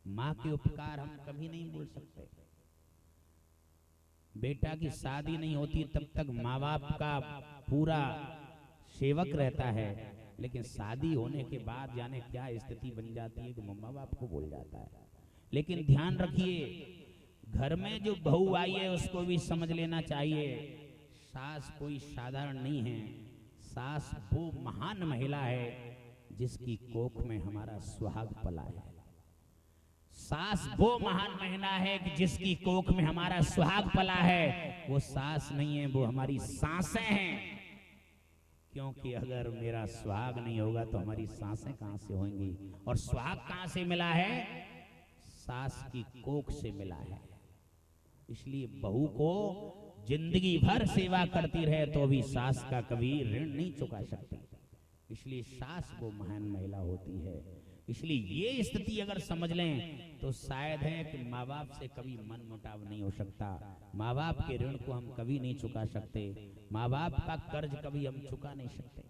[SPEAKER 3] माँ के उपकार हम कभी नहीं भूल सकते। बेटा की शादी नहीं होती तब तक माँ बाप का पूरा सेवक रहता है, लेकिन शादी होने के बाद जाने क्या स्थिति बन जाती है कि माँ बाप को भूल जाता है। लेकिन ध्यान रखिए, घर में जो बहू आई है उसको भी समझ लेना चाहिए, सास कोई साधारण नहीं है। सास वो महान महिला है जिसकी कोख में हमारा सुहाग पला है। सास वो महान महिला है कि जिसकी कोख में हमारा सुहाग पला है। वो सास नहीं है, वो हमारी सांसें हैं। क्योंकि अगर मेरा सुहाग नहीं होगा तो हमारी सांसें कहां से होंगी? और सुहाग कहां से मिला है? सास की कोख से मिला है। इसलिए बहू को जिंदगी भर सेवा करती रहे तो भी सास का कभी ऋण नहीं चुका सकती। इसलिए सास वो महान महिला होती है। इसलिए ये स्थिति अगर समझ लें तो शायद है कि माँ बाप से कभी मन मुटाव नहीं हो सकता। माँ बाप के ऋण को हम कभी नहीं चुका सकते, माँ बाप का कर्ज कभी हम चुका नहीं सकते।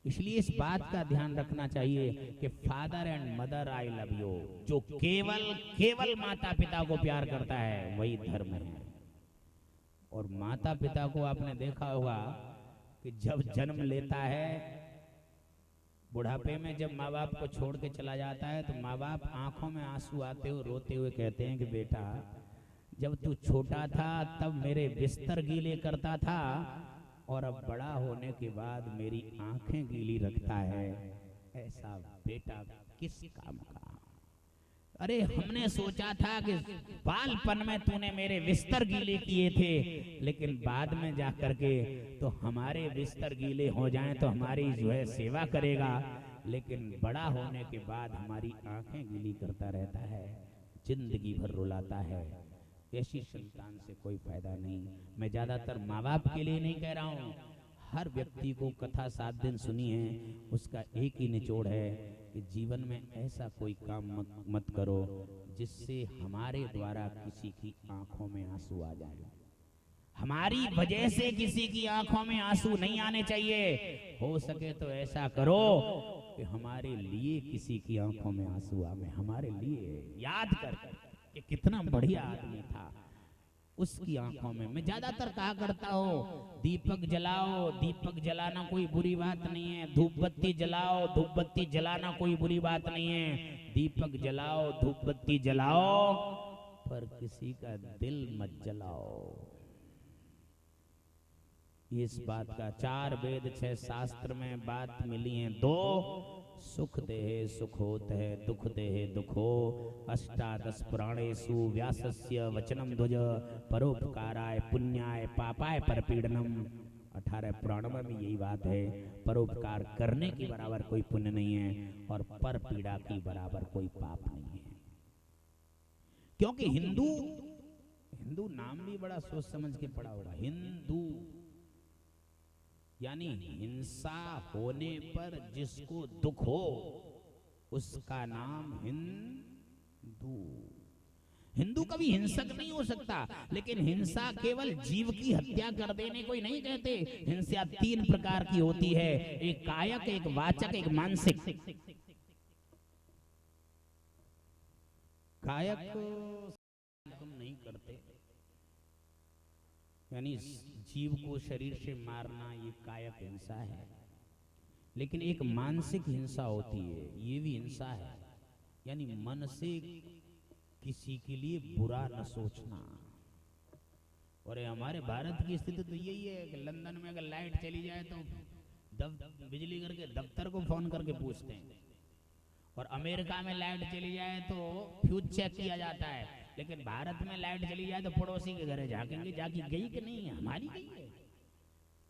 [SPEAKER 3] इसलिए इस बात का ध्यान रखना चाहिए कि father and mother I love you, जो केवल माता पिता को प्यार करता है वही धर्म है। और माता पिता को आपने देखा होगा कि जब जन्म लेता है, बुढ़ापे में जब माँ बाप को छोड़ के चला जाता है तो माँ बाप आंखों में आंसू आते हुए रोते हुए कहते हैं कि बेटा जब तू छोटा था तब मेरे बिस्तर गीले करता था और अब बड़ा होने के बाद मेरी आंखें गीली रखता है। ऐसा बेटा किस काम का? अरे हमने सोचा था कि बालपन में तूने मेरे बिस्तर गीले किए थे, लेकिन बाद में जाकर के तो हमारे बिस्तर गीले हो जाएं तो हमारी जो है सेवा करेगा, लेकिन बड़ा होने के बाद हमारी आंखें गीली करता रहता है, जिंदगी भर रुलाता है। ऐसी संतान से कोई फायदा नहीं। मैं ज्यादातर माँ बाप के लिए नहीं कह रहा हूँ, हर व्यक्ति को कथा 7 दिन सुनी है, उसका एक ही निचोड़ है कि जीवन में ऐसा कोई काम मत करो जिससे हमारे द्वारा किसी की आंखों में आंसू आ जाए। हमारी वजह से किसी की आंखों में आंसू नहीं आने चाहिए। हो सके तो ऐसा करो कि हमारे लिए किसी की आंखों में आंसू आवे, हमारे लिए याद कर कि कितना बढ़िया आदमी था, उसकी आंखों में। मैं ज्यादातर कहा करता हूँ दीपक जलाओ, दीपक जलाना कोई बुरी बात नहीं है। धूप बत्ती जलाओ, धूप बत्ती जलाना कोई बुरी बात नहीं है। दीपक जलाओ, धूप बत्ती जलाओ, पर किसी का दिल मत जलाओ। इस बात का 4 वेद 6 शास्त्र में बात मिली है। 2 सुख देहे सुख होत है, दुख देहे दुख हो। 18 पुराणेषु व्यासस्य वचनम ध्वज, परोपकाराय पुण्याय पापाय परपीडनम। 18 पुराणों में भी यही बात है, परोपकार करने के बराबर कोई पुण्य नहीं है और पर पीड़ा के बराबर कोई पाप नहीं है। क्योंकि हिंदू नाम भी बड़ा सोच समझ के पड़ा होगा। हिंदू यानी हिंसा होने पर जिसको दुख हो उसका नाम हिंदू। हिंदू कभी हिंसक नहीं हो सकता, लेकिन हिंसा केवल जीव की हत्या कर देने को ही नहीं कहते। हिंसा 3 प्रकार की होती है, एक कायक, एक वाचक, एक मानसिक। कायक तुम नहीं करते, यानी जीव को शरीर से मारना, ये कायक हिंसा है। लेकिन एक मानसिक हिंसा होती है, ये भी हिंसा है, यानी मन से किसी के लिए बुरा न सोचना। और हमारे भारत की स्थिति तो यही है कि लंदन में अगर लाइट चली जाए तो बिजली घर के दफ्तर को फोन करके पूछते हैं, और अमेरिका में लाइट चली जाए तो फ्यूज चेक किया जाता है। लेकिन भारत में लाइट चली जाए तो पड़ोसी के घर झाकेंगे, जाके गई कि नहीं है, हमारी गई है।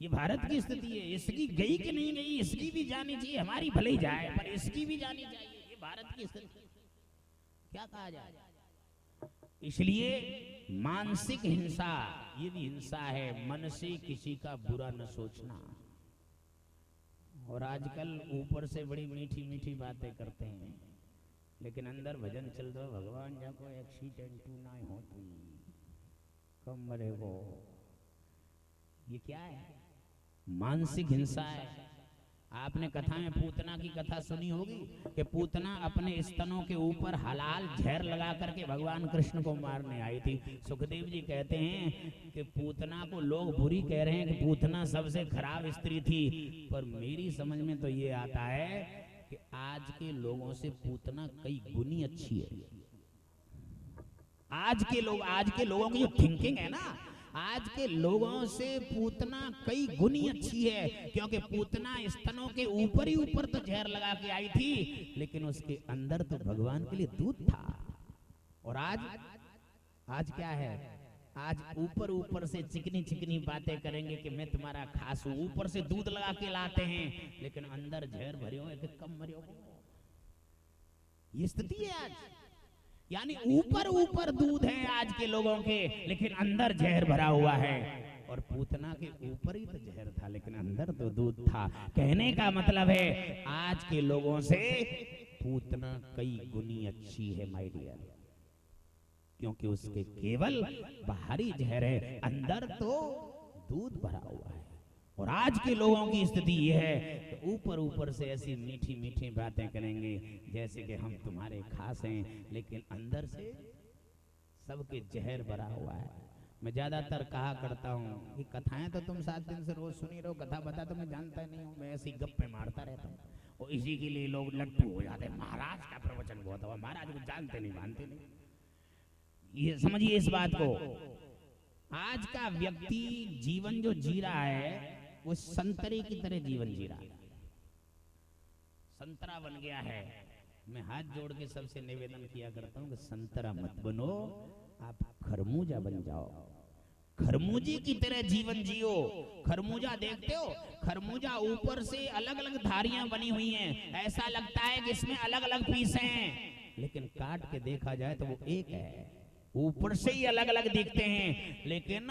[SPEAKER 3] ये भारत की स्थिति है। इसकी गई कि नहीं गई, इसकी भी जानी चाहिए, हमारी भले ही जाए पर इसकी भी जानी चाहिए। ये भारत की स्थिति, क्या कहा जाए। इसलिए मानसिक हिंसा ये भी हिंसा है, मन से किसी का बुरा न सोचना। और आजकल ऊपर से बड़ी मीठी मीठी बातें करते हैं, लेकिन अंदर भजन चल रहा, भगवान जाको एक्सीडेंट ना हो तुम कम मरे हो। ये क्या है? मानसिक हिंसा है। आपने कथा में पूतना की कथा सुनी होगी कि पूतना अपने स्तनों के ऊपर हलाल जहर लगा करके भगवान कृष्ण को मारने आई थी। सुखदेव जी कहते हैं कि पूतना को लोग बुरी कह रहे हैं कि पूतना सबसे खराब स्त्री थी, पर मेरी समझ में तो ये आता है कि आज के लोगों से पूतना कई गुनी अच्छी है। आज के लोगों की जो थिंकिंग है ना, आज के लोगों से पूतना कई गुनी अच्छी है। क्योंकि पूतना स्तनों के ऊपर ही ऊपर तो जहर लगा के आई थी, लेकिन उसके अंदर तो भगवान के लिए दूध था। और आज क्या है? आज ऊपर से चिकनी चिकनी बातें करेंगे कि मैं तुम्हारा खास हूं। ऊपर से दूध लगा के लाते हैं, लेकिन अंदर जहर भरे हो कि कम मरे हो। ये स्थिति है आज। यानी ऊपर ऊपर दूध है आज के लोगों के, लेकिन अंदर जहर भरा हुआ है। और पूतना के ऊपर ही तो जहर था, लेकिन अंदर तो दूध था। कहने का मतलब है आज के लोगों से पूतना कई गुनी अच्छी है माय डियर, क्योंकि उसके केवल बाहरी जहर है, अंदर तो दूध भरा हुआ है। और आज के लोगों की स्थिति यह है कि ऊपर ऊपर से ऐसी मीठी मीठी बातें करेंगे जैसे कि हम तुम्हारे खास हैं, लेकिन अंदर से सबके जहर भरा हुआ है। मैं ज्यादातर कहा करता हूँ कि कथाएं तो तुम 7 दिन से रोज सुनी रहो, कथा बता तो मैं जानता नहीं हूँ, मैं ऐसी गप्पे मारता रहता हूँ। और इसी के लिए लोग लट्टू हो जाते हैं, महाराज का प्रवचन बहुत हुआ, महाराज को जानते नहीं मानते नहीं। ये समझिए इस बात को, आज का व्यक्ति जीवन जो जी रहा है वो संतरे की तरह जीवन जी रहा है, संतरा बन गया है। मैं हाथ जोड़ के सबसे निवेदन किया करता हूँ कि संतरा मत बनो, आप खरबूजा बन जाओ, खरबूजे की तरह जीवन जियो। खरबूजा देखते हो, खरबूजा ऊपर से अलग अलग धारियां बनी हुई हैं, ऐसा लगता है कि इसमें अलग अलग पीस हैं, लेकिन काट के देखा जाए तो वो एक है। ऊपर से ही अलग अलग दिखते हैं, लेकिन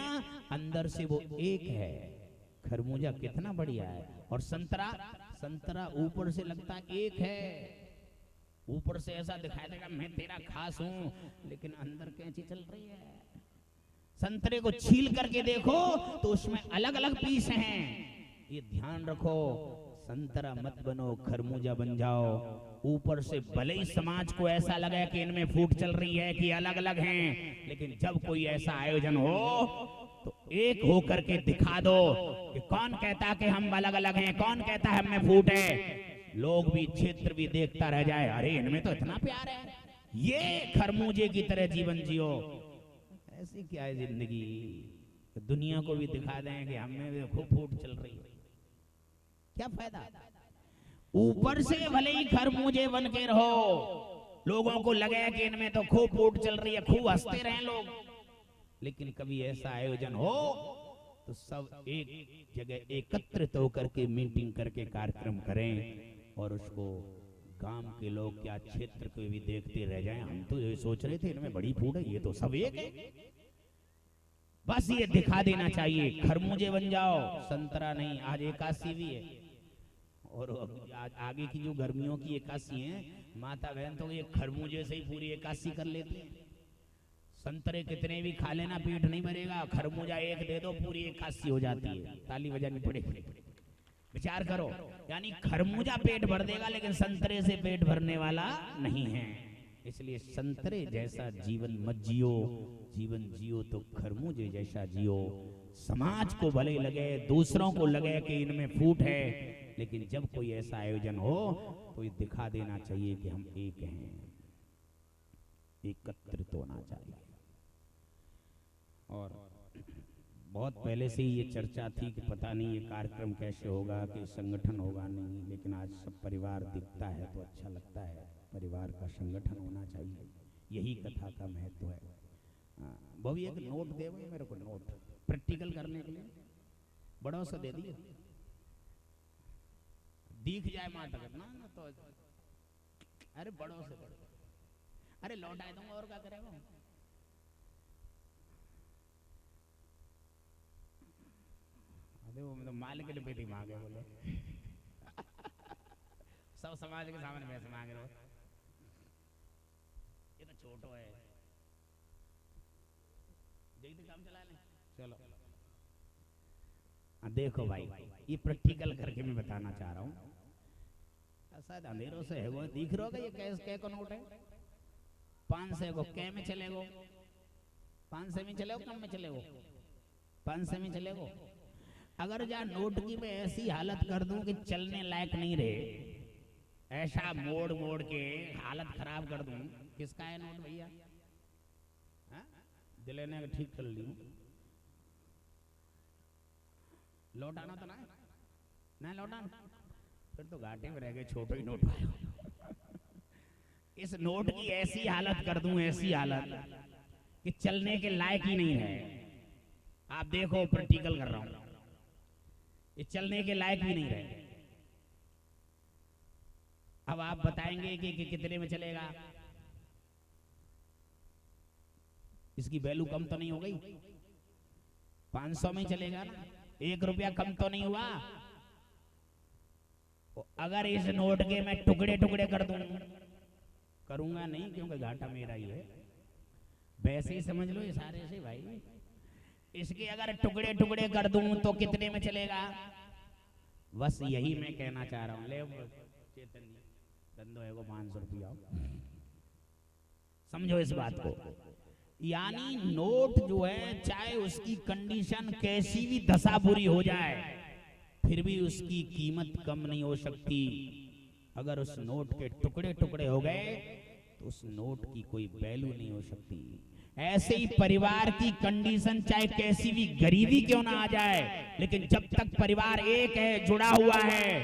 [SPEAKER 3] अंदर से वो एक है। खरबूजा कितना बढ़िया है। और संतरा, संतरा ऊपर से लगता है एक है, ऊपर से ऐसा दिखाई देगा मैं तेरा खास हूं, लेकिन अंदर कैंची चल रही है। संतरे को छील करके देखो तो उसमें अलग अलग पीस हैं। ये ध्यान रखो, संतरा मत बनो, खरबूजा बन जाओ। ऊपर से भले ही समाज को ऐसा लगे कि इनमें फूट चल रही है, कि अलग अलग हैं, लेकिन जब कोई ऐसा आयोजन हो तो एक होकर के दिखा दो कि कौन कहता कि हम अलग अलग हैं, कौन कहता है हमें फूट है। लोग भी, क्षेत्र भी देखता रह जाए, अरे इनमें तो इतना प्यार है। ये खरबूजे की तरह जीवन जियो। ऐसी क्या है जिंदगी, दुनिया को भी दिखा दें कि हमें भी खूब फूट चल रही है, क्या फायदा। ऊपर से भले ही खरबूजे बन के रहो, लोगों को लगे कि इनमें तो खूब फूट चल रही है, खूब हंसते रहें लोग, लेकिन कभी ऐसा आयोजन हो तो सब एक जगह एकत्रित होकर के मीटिंग करके कार्यक्रम करें, और उसको गांव के लोग क्या क्षेत्र को भी देखते रह जाएं। हम तो ये सोच रहे थे इनमें बड़ी फूट है, ये तो सब एक है। बस ये दिखा देना चाहिए, खरबूजे बन जाओ, संतरा नहीं। आज एकादशी भी है, और आज आगे की जो गर्मियों की एकादशी है, माता बहन तो ये खरबूजे से ही पूरी एकादशी कर लेती है। संतरे कितने भी खा लेना पेट नहीं भरेगा, खरबूजा एक दे दो पूरी एकादशी हो जाती है, ताली बजानी पड़ेगी। विचार करो, यानी खरबूजा पेट भर देगा, लेकिन संतरे से पेट भरने वाला नहीं है। इसलिए संतरे जैसा जीवन मत जियो, जीवन जियो तो खरबूजे जैसा जियो। समाज को भले लगे, दूसरों को लगे कि इनमें फूट है, लेकिन जब कोई ऐसा आयोजन हो तो ये दिखा देना चाहिए कि हम एक हैं, एकत्रित होना चाहिए। और बहुत पहले से ही ये चर्चा थी कि पता नहीं ये कार्यक्रम कैसे होगा, कि संगठन होगा नहीं, लेकिन आज सब परिवार दिखता है तो अच्छा लगता है। परिवार का संगठन होना चाहिए, यही कथा का महत्व है। वो भी एक नोट दे मेरे को, नोट प्रैक्टिकल करने के लिए बड़ों से दे दिए, दिख जाए माता करना तो, अरे बड़ों से, अरे लौटा दूंगा और क्या करेगा। अरे वो मतलब मालिक के लिए बेटी मांगे बोले सब समाज के सामने पैसे मांग रहे हो, ये तो छोटो है, जल्दी काम चला ले। चलो देखो भाई, ये प्रैक्टिकल करके मैं बताना चाह रहा हूँ। शायद अंधेरों से है वो, दिख रहा होगा ये कै को नोट है। 500 को कै में चलेगो, 500 में चलेगो, कम में चलेगो, 500 में चलेगो। अगर जा नोट की मैं ऐसी हालत कर दूं कि चलने लायक नहीं रहे, ऐसा मोड़ मोड़ के हालत खराब कर दूं, किसका है नोट भैया? दिले ने ठीक कर ली, लौटाना तो ना लौटाना, फिर तो घाटे में रह गए, छोटे ही नोट आए। इस नोट की ऐसी हालत कर दूं, ऐसी हालत कि चलने के लायक ही नहीं है। आप देखो, प्रैक्टिकल कर रहा हूं, ये चलने के लायक भी नहीं रहे। अब आप बताएंगे कि कितने में चलेगा? इसकी वैल्यू कम तो नहीं हो गई? 500 में चलेगा ना, 1 रुपया कम तो नहीं हुआ? अगर इस नोट के मैं टुकड़े टुकड़े कर दूं, करूंगा नहीं क्योंकि घाटा मेरा ही है, वैसे ही समझ लो इशारे से भाई, इसके अगर टुकड़े टुकड़े कर दूं तो कितने में चलेगा? बस यही मैं कहना चाह रहा हूं। ले चेतन जी धंधो है को 500 रुपया, समझो इस बात को। यानी नोट जो है, चाहे उसकी कंडीशन कैसी भी दशा बुरी हो जाए, फिर भी उसकी कीमत कम नहीं हो सकती। अगर उस नोट के टुकड़े टुकड़े हो गए तो उस नोट की कोई वैल्यू नहीं हो सकती। ऐसे ही परिवार की कंडीशन चाहे कैसी भी गरीबी क्यों ना आ जाए, लेकिन जब तक परिवार एक है, जुड़ा हुआ है,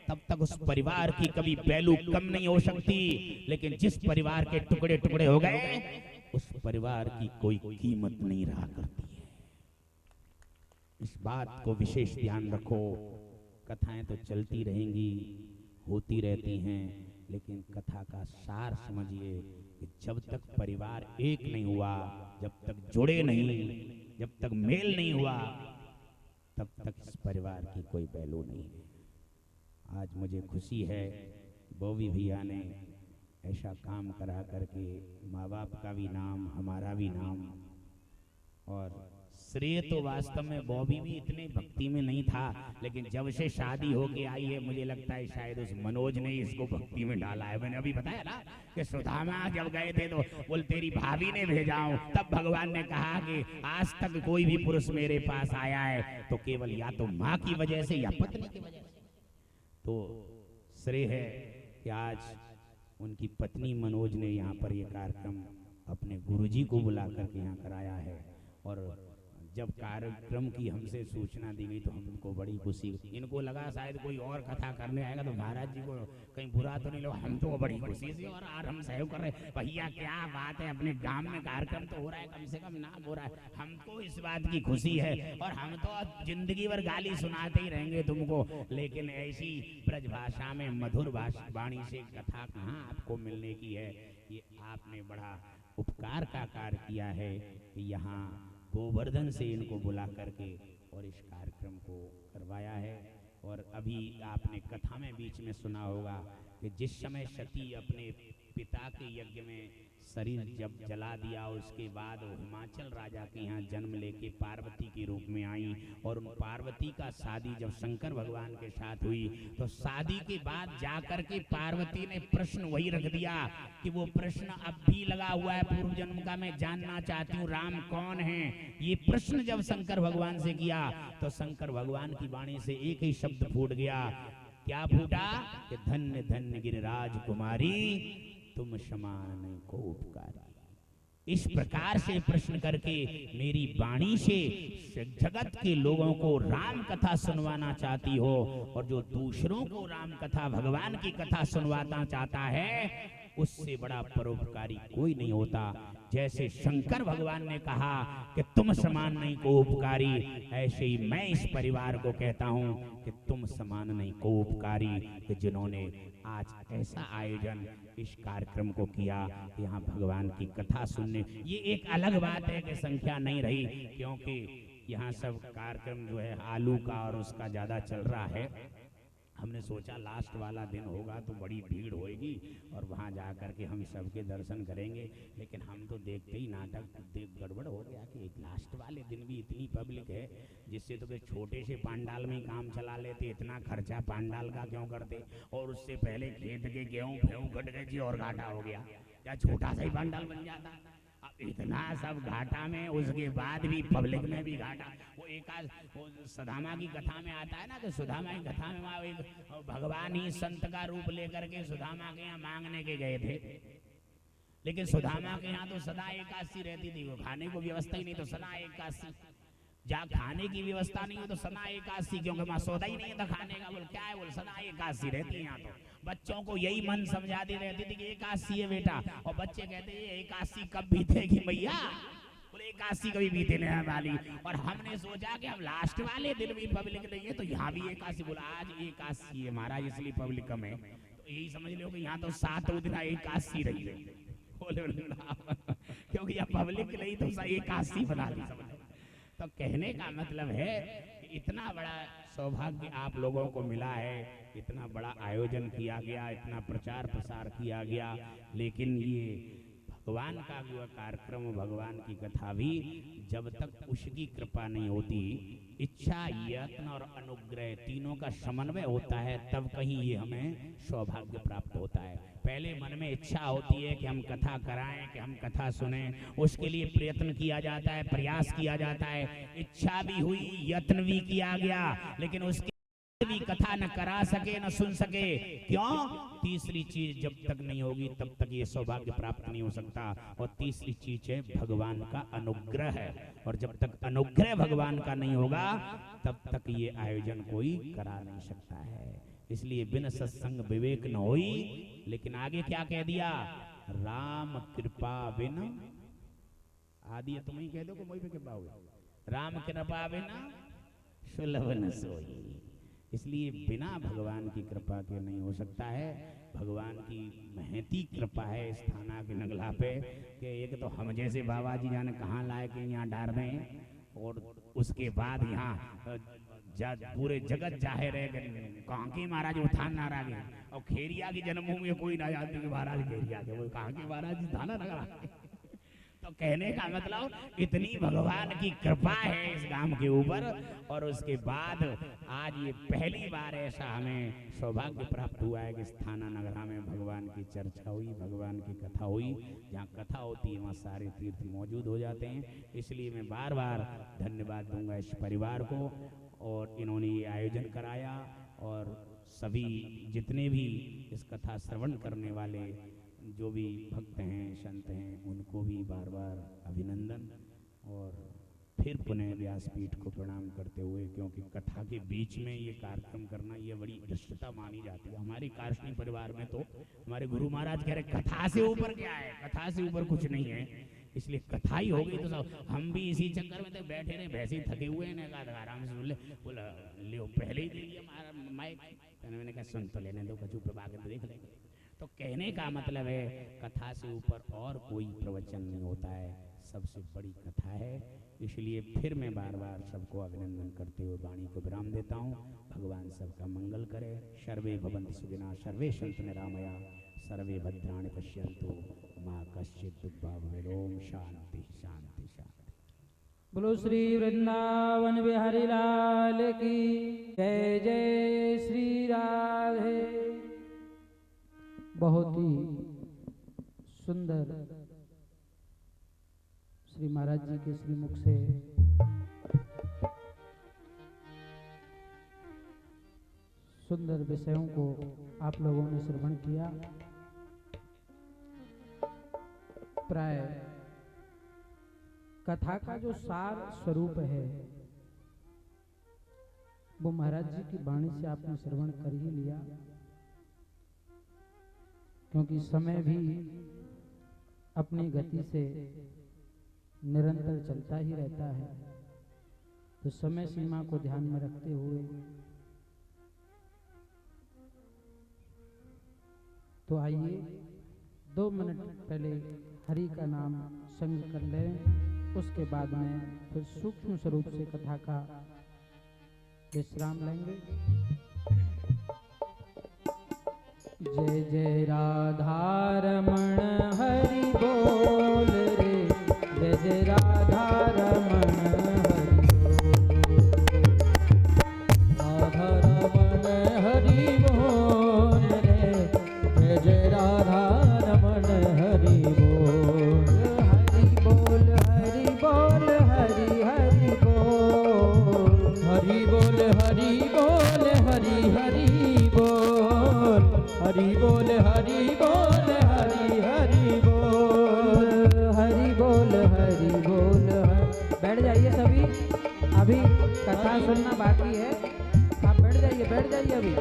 [SPEAKER 3] तब तक उस परिवार की कभी वैल्यू कम नहीं हो सकती। लेकिन जिस परिवार के टुकड़े टुकड़े हो गए, उस परिवार की कोई कीमत नहीं रहा करती है। इस बात को विशेष ध्यान रखो। कथाएं तो चलती रहेंगी, होती रहती हैं, लेकिन कथा का सार समझिए कि जब तक परिवार एक नहीं हुआ, जब तक जुड़े नहीं, जब तक मेल नहीं हुआ, तब तक इस परिवार की कोई वैल्यू नहीं है। आज मुझे खुशी है बॉबी भैया ने ऐसा काम करा करके माँ बाप का भी नाम, हमारा भी नाम, और श्रेय तो वास्तव में बॉबी भी इतने भक्ति में नहीं था, लेकिन जब से शादी होके आई है, मुझे लगता है शायद उस मनोज ने इसको भक्ति में डाला है। मैंने अभी बताया ना कि सुदामा जब गए थे तो बोल तेरी भाभी ने भेजा हूं, तब भगवान ने कहा कि आज तक कोई भी पुरुष मेरे पास आया है तो केवल या तो माँ की वजह से या पत्नी की वजह से। तो श्रेय है कि आज उनकी पत्नी मनोज ने यहाँ पर ये कार्यक्रम अपने गुरुजी को बुला करके यहाँ कराया है। और जब कार्यक्रम की हमसे सूचना दी गई तो हमको बड़ी खुशी। इनको लगा शायद कोई और कथा करने आएगा तो महाराज जी को कहीं बुरा तो नहीं लगा, हम तो बड़ी खुशी से और हम सहयोग कर रहे हैं। भैया क्या बात है, अपने गांव में कार्यक्रम तो हो रहा है, कम से कम नाम हो रहा है, हमको इस बात की खुशी है। और हम तो जिंदगी भर गाली सुनाते ही रहेंगे तुमको, लेकिन ऐसी ब्रज भाषा में मधुर वाणी से कथा कहाँ आपको मिलने की है। ये आपने बड़ा उपकार का कार्य किया है कि यहाँ गोवर्धन से इनको बुला करके और इस कार्यक्रम को करवाया है। और अभी आपने कथा में बीच में सुना होगा कि जिस समय सती अपने पिता के यज्ञ में शरीर जब जला दिया, उसके बाद वो हिमाचल राजा के यहाँ जन्म लेके पार्वती के रूप में आई। और उन पार्वती का शादी जब शंकर भगवान के साथ हुई तो शादी के बाद जाकर के पार्वती ने प्रश्न वही रख दिया कि वो प्रश्न अब भी लगा हुआ है पूर्व जन्म का, मैं जानना चाहती हूँ राम कौन है। ये प्रश्न जब शंकर भगवान से किया तो शंकर भगवान की वाणी से एक ही शब्द फूट गया। क्या फूटा कि धन्य धन्य गिरिराज कुमारी, तुम समान नहीं को उपकारी। इस प्रकार से प्रश्न करके मेरी वाणी से जगत के लोगों को राम कथा सुनवाना चाहती हो, और जो दूसरों को राम कथा भगवान की कथा सुनवाना चाहता है उससे बड़ा परोपकारी कोई नहीं होता। जैसे शंकर भगवान ने कहा कि तुम समान नहीं को उपकारी, ऐसे ही मैं इस परिवार को कहता हूँ कि तुम समान नहीं को उपकारी, कि जिन्होंने आज ऐसा आयोजन इस कार्यक्रम को किया, यहाँ भगवान की कथा सुनने। ये एक अलग बात है कि संख्या नहीं रही, क्योंकि यहाँ सब कार्यक्रम जो है आलू का और उसका ज्यादा चल रहा है। हमने सोचा लास्ट वाला दिन होगा तो बड़ी भीड़ होएगी और वहाँ जा कर के हम सबके दर्शन करेंगे, लेकिन हम तो देखते ही नाटक देख गड़बड़ हो गया कि लास्ट वाले दिन भी इतनी पब्लिक है, जिससे तो वे छोटे से पंडाल में ही काम चला लेते, इतना खर्चा पंडाल का क्यों करते। और उससे पहले खेत के गेहूँ फेहूँ कट गए जी और घाटा हो गया, या छोटा सा ही पंडाल बन जाता। इतना सब घाटा में, उसके बाद भी पब्लिक में भी घाटा। वो एक सुदामा की कथा में आता है ना कि सुदामा की कथा में वहाँ एक भगवान ही संत का रूप लेकर के सुदामा के यहाँ मांगने के गए थे, लेकिन सुदामा के यहाँ तो सदा एकादशी रहती थी, वो खाने को व्यवस्था ही नहीं तो सदा एकादशी, जहाँ खाने की व्यवस्था नहीं हो तो सदा एकादशी, क्योंकि वहाँ सौदा ही नहीं था खाने का। बोल क्या है, बोल सदा एकादशी रहती है यहाँ। तो बच्चों को यही मन समझाती रहती थी कि एकादशी है बेटा, और बच्चे कहते हैं एकादशी कब बीतेगी भैया, बोले एकादशी कभी बीतने वाली। और हमने सोचा कि हम लास्ट वाले दिन भी पब्लिक नहीं है तो यहाँ भी एकादशी, बोला आज एकादशी है महाराज इसलिए पब्लिक कम है। तो यही समझ लो कि यहाँ तो 7 दिन एकादशी रही है। बोले क्योंकि यह पब्लिक नहीं तो एकादशी बना ली। तो कहने का मतलब है कि इतना बड़ा सौभाग्य आप लोगों को मिला है, इतना बड़ा आयोजन किया गया, इतना प्रचार प्रसार किया गया, लेकिन ये भगवान का जो कार्यक्रम, भगवान की कथा भी जब तक उसकी कृपा नहीं होती, इच्छा, यत्न और अनुग्रह तीनों का समन्वय होता है, तब कहीं ये हमें सौभाग्य प्राप्त होता है। पहले मन में इच्छा होती है कि हम कथा कराएं, कि हम कथा सुने, उसके लिए प्रयत्न किया जाता है, प्रयास किया जाता है, इच्छा भी हुई, यत्न भी किया गया, लेकिन उसके भी कथा न करा सके, न सुन सके। क्यों? तीसरी चीज जब तक नहीं होगी तब तक ये सौभाग्य प्राप्त नहीं हो सकता। और तीसरी चीज है भगवान का अनुग्रह है, और जब तक अनुग्रह भगवान का नहीं होगा तब तक ये आयोजन कोई करा नहीं सकता है। इसलिए बिन सत्संग विवेक न होई। लेकिन आगे क्या कह दिया? राम कृपा बिन आदि, तुम ही कह दो कोई पे कृपा हुई, राम कृपा बिन सुलभ न सोई। इसलिए बिना भगवान की कृपा के नहीं हो सकता है। भगवान की महती कृपा है इस थाना के नगला पे कि एक तो हम जैसे बाबा जी जाने कहाँ लाए के यहाँ डाल रहे हैं, और उसके बाद यहाँ पूरे जगत जाहिर है कहाँ के महाराज उत्थान नाराज है, और खेरिया की जन्मभूमि में कोई ना जानते कि महाराज खेरिया के, वो कहाँ के महाराज थाना नगरा। तो कहने का मतलब इतनी भगवान की कृपा है इस गांव के ऊपर। और उसके बाद आज ये पहली बार ऐसा हमें सौभाग्य प्राप्त हुआ है कि थाना नगरा में भगवान की चर्चा हुई, भगवान की कथा हुई। जहाँ कथा होती है वहाँ सारे तीर्थ मौजूद हो जाते हैं। इसलिए मैं बार बार धन्यवाद दूंगा इस परिवार को, और इन्होंने ये आयोजन कराया, और सभी जितने भी इस कथा श्रवण करने वाले जो भी भक्त हैं, संत हैं, उनको भी बार बार अभिनंदन। और फिर पुनः व्यासपीठ को प्रणाम करते हुए, क्योंकि कथा के बीच में ये कार्यक्रम करना ये बड़ी धृष्टता मानी जाती है। हमारी कारसनी परिवार में तो हमारे गुरु महाराज कह रहे कथा से ऊपर क्या है, कथा से ऊपर कुछ नहीं है, इसलिए कथा ही होगी। तो सब हम भी इसी चक्कर में तो बैठे रहे, वैसे थके हुए हैं, आराम से सुन ले, बोला ले पहले ही दे दिया माइक, मैंने कहा सुन तो लेने दो, कचू पे बागे देख लेंगे। तो कहने का मतलब है कथा से ऊपर और कोई प्रवचन नहीं होता है, सबसे बड़ी कथा है। इसलिए फिर मैं बार बार सबको अभिनंदन करते हुए वाणी को विराम देता हूँ। भगवान सबका मंगल करे। सर्वे भवन्तु सुखिनः, सर्वे सन्तु निरामया, सर्वे भद्राणि पश्यन्तु मा कश्चित् दुःखभाग् भवेत्। ओम शांति शांति शांति।
[SPEAKER 1] बोलो श्री वृंदावन बिहारी लाल की जय। जय श्री राधे। बहुत ही सुंदर श्री महाराज जी के श्रीमुख से सुंदर विषयों को आप लोगों ने श्रवण किया। प्राय कथा का जो सार स्वरूप है वो महाराज जी की वाणी से आपने श्रवण कर ही लिया, क्योंकि समय भी अपनी गति से निरंतर चलता ही रहता है। तो समय सीमा को ध्यान में रखते हुए तो आइए 2 मिनट पहले हरि का नाम संग कर लें, उसके बाद में फिर सूक्ष्म स्वरूप से कथा का विश्राम लेंगे। जय जय राधा रमण हरि बोल रे, जय जय राधा रमण हरि बोल, राधा रमण हरि बोल रे, जय जय राधा रमण हरि बोल। हरि बोल हरि बोल हरि हरि बोल, हरि बोल हरि बोल हरि हरि बोल, हरि बोल हरि बोल हरि हरि बोल, हरि बोल हरि बोल। बैठ जाइए सभी, अभी कथा सुनना बाकी है, आप बैठ जाइए अभी।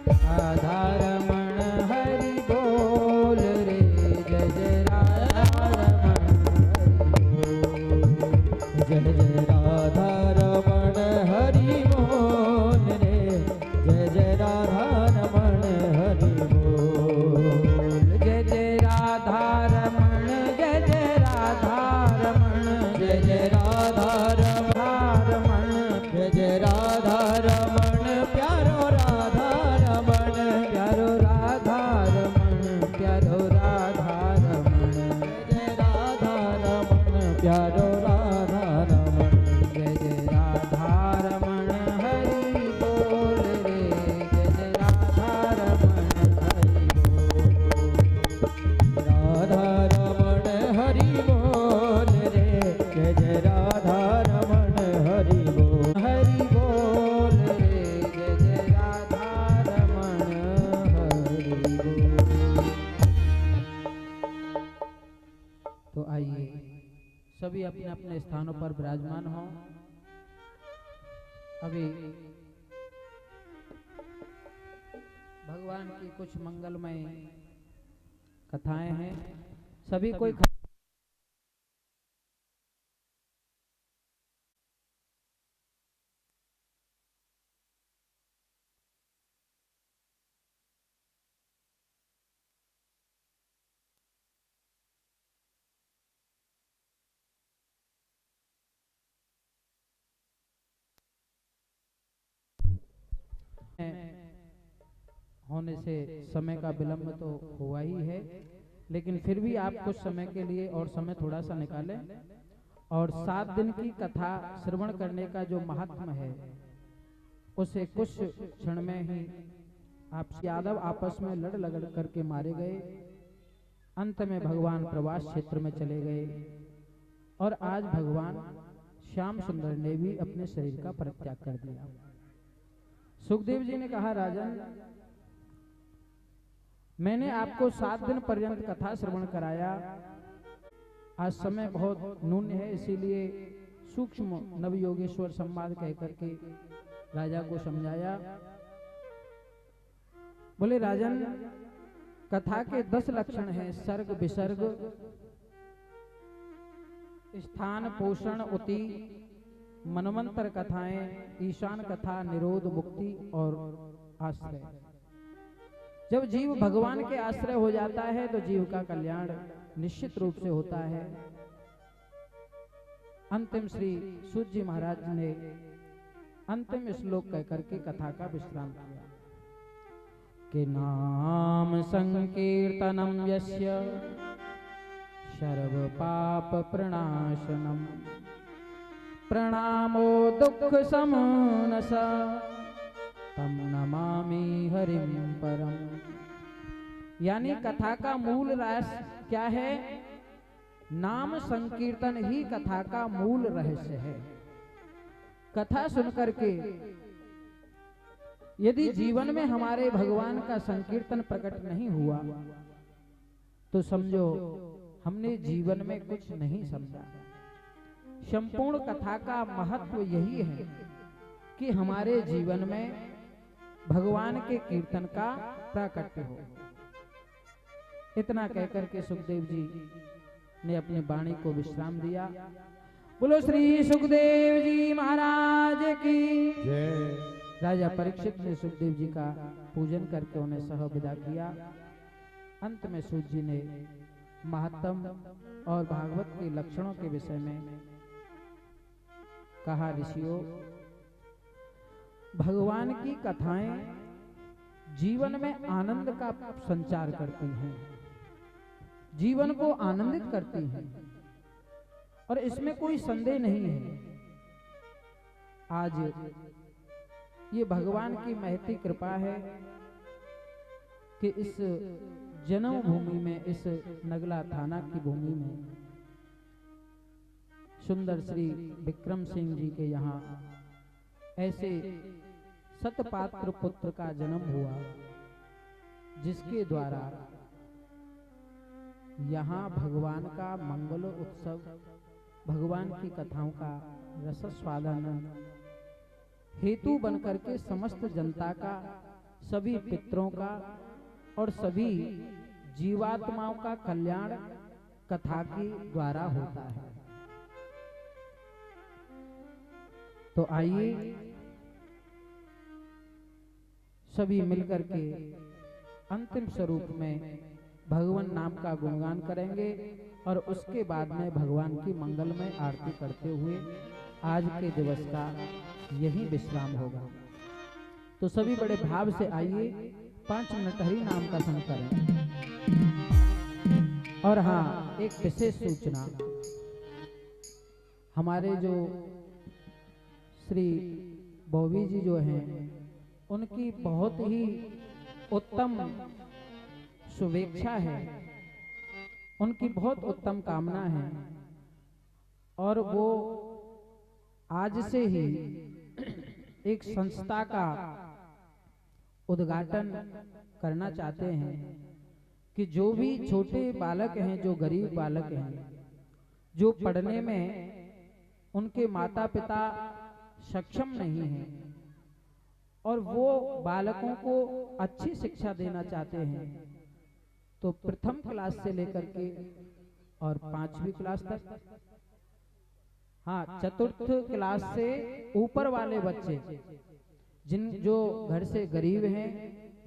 [SPEAKER 1] राधा रमण हरि बोल रे, जय जय राधा रमण हरि बोल, जय जय राधा रमण हरि बोल रे, जय जय राधा रमण हरि बोल, जय जय राधा रमण, जय जय सभी अपने अपने स्थानों पर विराजमान हों। अभी भगवान की कुछ मंगलमय कथाएं हैं, सभी कोई होने से समय का विलंब तो हुआ ही है, लेकिन फिर भी आप कुछ समय के लिए और समय थोड़ा सा निकालें और 7 दिन की कथा श्रवण करने का जो महात्म है उसे कुछ क्षण में ही आप यादव आपस में लड़ लगड़ करके मारे गए। अंत में भगवान प्रवास क्षेत्र में चले गए और आज भगवान श्याम सुंदर ने भी अपने शरीर का परित्याग कर दिया। सुखदेव जी ने कहा, राजन, मैंने आपको 7 दिन पर्यंत कथा श्रवण कराया। आज समय बहुत न्यून है, इसीलिए सूक्ष्म नवयोगेश्वर संवाद कह करके राजा को समझाया। बोले, राजन, कथा के 10 लक्षण हैं, सर्ग, विसर्ग, स्थान, पोषण, उति, मनवंतर कथाएं, ईशान कथा, निरोध, मुक्ति और आश्रय। जब जीव भगवान के आश्रय हो जाता है तो जीव का कल्याण निश्चित रूप से होता है। अंतिम श्री सूत जी महाराज ने अंतिम श्लोक कहकर के कथा का विश्राम किया कि नाम संकीर्तनम यस्य सर्व पाप प्रणाशनम प्रणामो दुख समनस तम नमामि हरिम परम। यानी कथा का मूल रहस्य क्या है? नाम संकीर्तन ही कथा का मूल रहस्य है। कथा सुनकर के यदि जीवन में हमारे भगवान का संकीर्तन प्रकट नहीं हुआ तो समझो हमने जीवन में कुछ नहीं समझा। संपूर्ण कथा का महत्व यही है कि हमारे जीवन में भगवान के कीर्तन का प्राकट्य हो। इतना कहकर के सुखदेव जी ने अपनी वाणी को विश्राम दिया। बोलो श्री सुखदेव जी महाराज की जय। राजा परीक्षित ने सुखदेव जी का पूजन करके उन्हें सह विदा किया। अंत में सूत जी ने महात्म और भागवत के लक्षणों के विषय में कहा, ऋषियों, भगवान की कथाएं जीवन में आनंद का संचार करती हैं, जीवन को आनंदित करती हैं और इसमें कोई संदेह नहीं है। आज ये भगवान की महती कृपा है कि इस जन्म भूमि में, इस नगला थाना की भूमि में सुंदर श्री विक्रम सिंह जी के यहाँ ऐसे सतपात्र पुत्र का जन्म हुआ जिसके द्वारा यहाँ भगवान का मंगल उत्सव, भगवान की कथाओं का रसस्वादन हेतु बनकर के समस्त जनता का, सभी पितरों का और सभी जीवात्माओं का कल्याण कथा के द्वारा होता है। तो आइए सभी मिलकर के अंतिम स्वरूप में भगवान नाम का गुणगान करेंगे और उसके बाद में भगवान की मंगलमय आरती करते हुए आज के दिवस का यही विश्राम होगा। तो सभी बड़े भाव से आइए 5 मिनट हरि नाम का संग करें। और हाँ, एक विशेष सूचना, हमारे जो श्री बॉबी जी जो हैं उनकी बहुत ही उत्तम शुभेच्छा है, उनकी बहुत उत्तम कामना है और वो आज से ही एक संस्था का उद्घाटन करना चाहते हैं कि जो भी छोटे बालक हैं, जो गरीब बालक हैं, जो पढ़ने में उनके माता पिता सक्षम नहीं हैं और वो बालकों को अच्छी शिक्षा देना चाहते हैं, तो प्रथम क्लास से लेकर के और 5वीं क्लास तक, हाँ, चतुर्थ क्लास से ऊपर वाले बच्चे जो घर से गरीब हैं,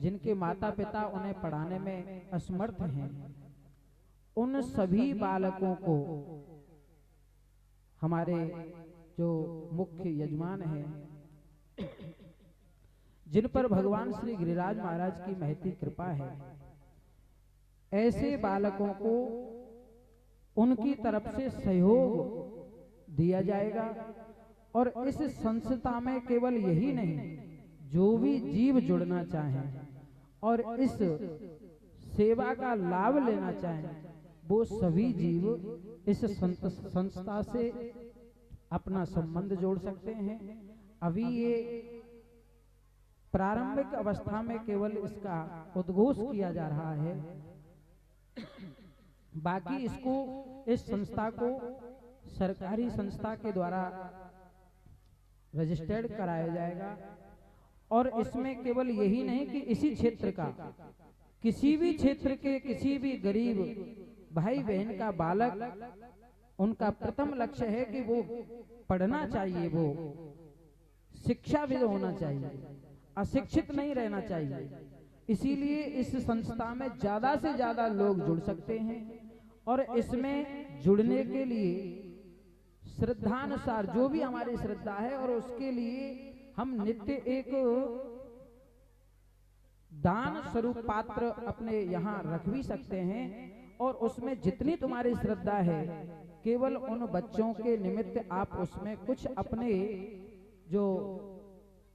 [SPEAKER 1] जिनके माता पिता उन्हें पढ़ाने में असमर्थ हैं, उन सभी बालकों को हमारे जो मुख्य यजमान हैं, जिन पर भगवान श्री गिरिराज महाराज की महती कृपा है, ऐसे बालकों को उनकी तरफ से सहयोग दिया जाएगा। और इस संस्था में केवल यही नहीं, जो भी जीव जुड़ना चाहें और इस सेवा का लाभ लेना चाहें, वो सभी जीव इस संस्था से अपना संबंध जोड़ सकते हैं। अभी ये प्रारंभिक अवस्था में केवल इसका उद्घोष किया जा रहा है, बाकी इसको, इस संस्था को सरकारी संस्था के द्वारा रजिस्टर्ड कराया जाएगा। और इसमें केवल यही नहीं कि इसी क्षेत्र का, किसी भी क्षेत्र के किसी भी गरीब भाई बहन का बालक, उनका प्रथम लक्ष्य है कि वो पढ़ना चाहिए, वो शिक्षाविद होना चाहिए, अशिक्षित नहीं रहना चाहिए। इसीलिए इस संस्था में ज्यादा से ज्यादा लोग जुड़ सकते हैं और इसमें जुड़ने के लिए श्रद्धानुसार जो भी हमारी श्रद्धा है, और उसके लिए हम नित्य एक दान स्वरूप पात्र अपने यहाँ रख भी सकते हैं। और उसमें जितनी तुम्हारी श्रद्धा है, केवल उन बच्चों के निमित्त आप उसमें कुछ अपने जो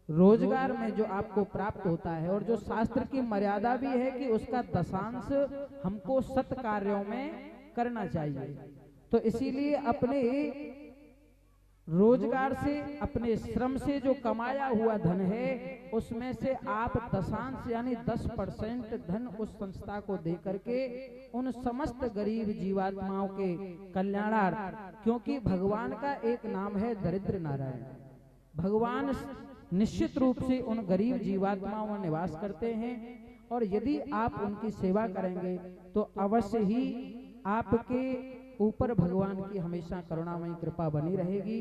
[SPEAKER 1] रोजगार में जो आपको प्राप्त होता है, और जो शास्त्र की मर्यादा भी है कि उसका दशांश हमको सत कार्यों में करना चाहिए। तो इसीलिए अपने रोजगार से, अपने श्रम से जो कमाया हुआ धन है, उसमें से आप दशांश यानी 10% धन उस संस्था को दे करके उन समस्त गरीब जीवात्माओं के कल्याणार्थ, क्योंकि भगवान का एक नाम है दरिद्र नारायण, भगवान निश्चित रूप से उन गरीब जीवात्माओं में निवास करते हैं। और यदि आप उनकी सेवा करेंगे तो अवश्य ही आपके ऊपर भगवान की हमेशा करुणामयी कृपा बनी रहेगी।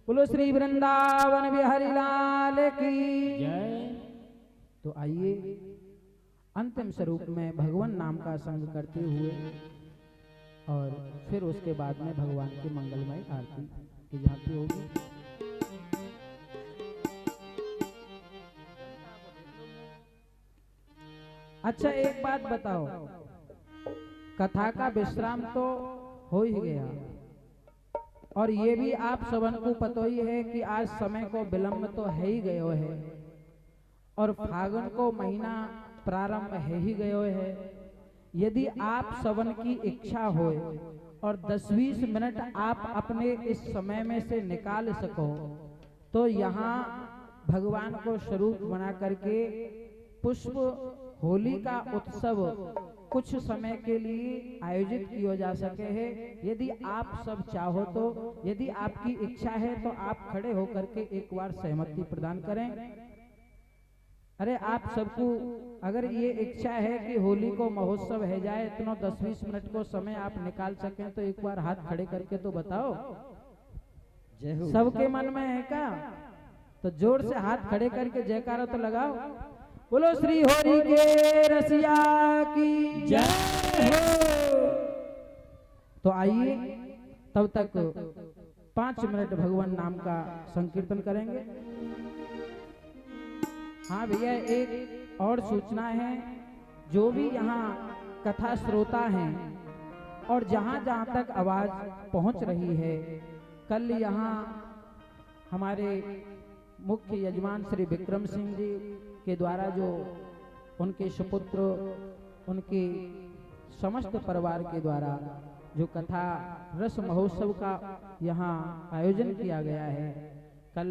[SPEAKER 1] बोलो श्री वृंदावन बिहारी लाल की जय। तो आइए अंतिम स्वरूप में भगवान नाम का संग करते हुए और फिर उसके बाद में भगवान की मंगलमय आरती की जाती होगी। अच्छा, एक बात बताओ, कथा का विश्राम तो हो ही गया, और ये भी आप सबन को पता ही है कि आज समय को विलंब तो है ही गयो है, और फागुन को महीना प्रारंभ है ही गयो है। यदि आप सबन की इच्छा हो और 10-20 मिनट आप अपने इस समय में से निकाल सको, तो यहाँ भगवान को स्वरूप बना करके पुष्प होली का उत्सव कुछ समय के लिए आयोजित किया जा सके है। यदि आप सब चाहो तो, यदि आपकी इच्छा है तो आप खड़े होकर के एक बार सहमति प्रदान करें। अरे आप सबको अगर ये इच्छा है कि होली को महोत्सव है जाए, इतना 10-20 मिनट को समय आप निकाल सकें, तो एक बार हाथ खड़े करके तो बताओ। सबके मन में है क्या? तो जोर से हाथ खड़े करके जयकारा तो लगाओ। बोलो श्री हरि के रसिया की जय हो। तो आइए तब तक 5 मिनट भगवान नाम का संकीर्तन करेंगे। हाँ भैया, एक और सूचना है, जो भी यहाँ कथा श्रोता हैं और जहाँ जहाँ तक आवाज पहुँच रही है, कल यहाँ हमारे मुख्य यजमान श्री विक्रम सिंह जी के द्वारा जो उनके सुपुत्र, उनके समस्त परिवार के द्वारा जो कथा रस महोत्सव का यहाँ आयोजन किया गया है, कल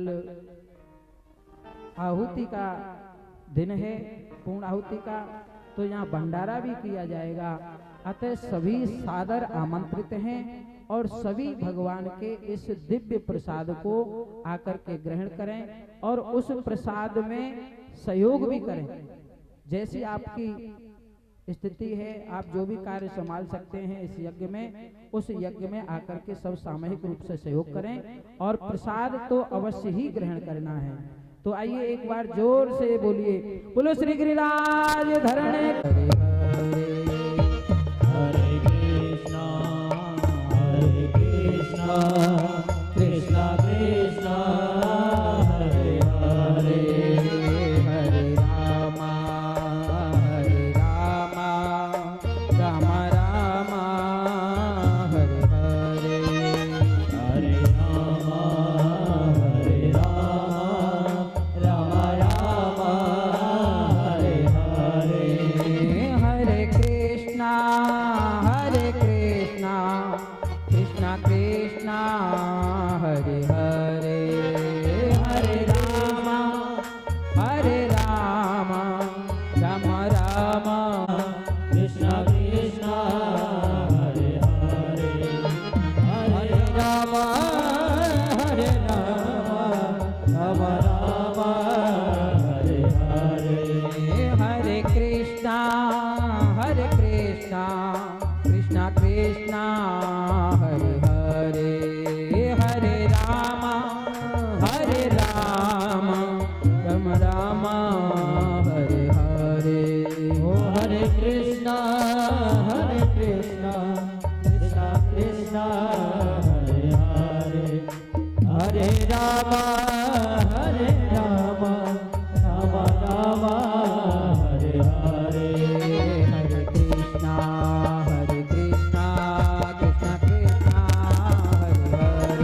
[SPEAKER 1] आहुति का दिन है, पूर्ण आहुति का, तो यहाँ भंडारा भी किया जाएगा। अतः सभी सादर आमंत्रित हैं और सभी भगवान के इस दिव्य प्रसाद को आकर के ग्रहण करें और उस प्रसाद में सहयोग भी करें। जैसी आपकी स्थिति है, आप जो भी कार्य संभाल सकते हैं इस यज्ञ में, उस यज्ञ में आकर के सब सामूहिक रूप से सहयोग करें और प्रसाद तो अवश्य ही ग्रहण करना है। तो आइए एक बार जोर से बोलिए, बोलो श्री गिरिराज धरणे।
[SPEAKER 2] हरे कृष्णा कृष्णा कृष्णा हरे हरे, हरे रामा राम राम हरे हरे, हरे रामा राम राम हरे हरे,
[SPEAKER 1] हरे कृष्णा कृष्णा कृष्णा हरे हरे, हरे राम राम राम
[SPEAKER 2] कृष्णा कृष्णा हरे हरे, हरे राम राम राम हरे हरे,
[SPEAKER 1] हरे कृष्णा कृष्णा कृष्णा हरे हरे, हरे राम राम राम हरे हरे,
[SPEAKER 2] ओ हरे कृष्णा कृष्णा कृष्णा हरे हरे, हरे राम राम राम हरे हरे,
[SPEAKER 1] हरे कृष्णा कृष्णा कृष्णा हरे हरे,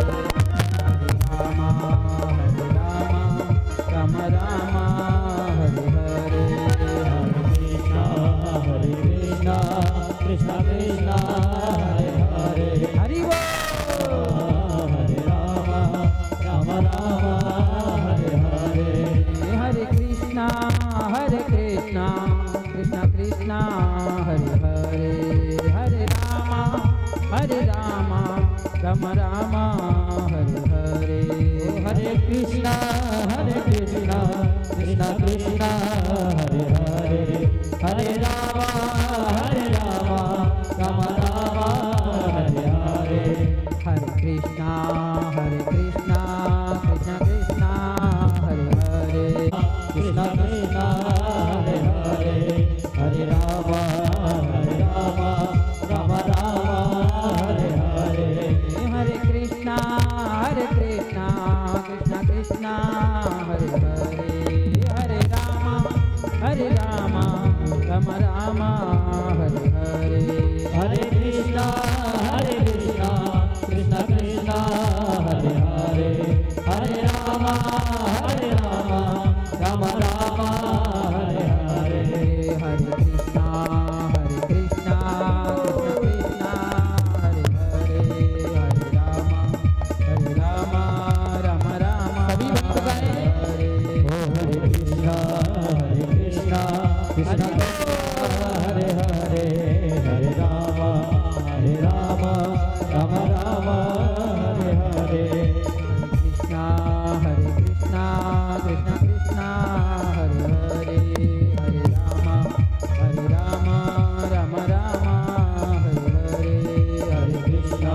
[SPEAKER 1] राम राम हरे हरे,
[SPEAKER 2] हरे कृष्णा कृष्णा कृष्णा हरे हरे,
[SPEAKER 1] हरि बोल।
[SPEAKER 2] हरे राम हरे हरे,
[SPEAKER 1] हरे कृष्णा कृष्णा कृष्णा हरे हरे, हरे राम राम राम हरे हरे,
[SPEAKER 2] हरे कृष्णा कृष्णा कृष्णा हरे हरे, हरे राम राम हरे हरे,
[SPEAKER 1] हरे कृष्णा कृष्णा कृष्णा हरे हरे,
[SPEAKER 2] कृष्णा कृष्णा हरे हरे, हरे राम राम हरे हरे,
[SPEAKER 1] हरे कृष्णा कृष्णा कृष्णा हरे हरे, हरे राम राम राम हरे हरे,
[SPEAKER 2] हरे कृष्णा कृष्णा कृष्णा हरे हरे, हरे राम राम हरे हरे,
[SPEAKER 1] हरे कृष्णा कृष्णा कृष्णा हरे हरे, हरे राम राम सभी भक्त गाएं।
[SPEAKER 2] ओ हरे कृष्णा कृष्णा हरे हरे, हरे राम राम हरे हरे,
[SPEAKER 1] कृष्णा कृष्णा कृष्णा हरे हरे, हरे राम राम हरे हरे,
[SPEAKER 2] हरे कृष्णा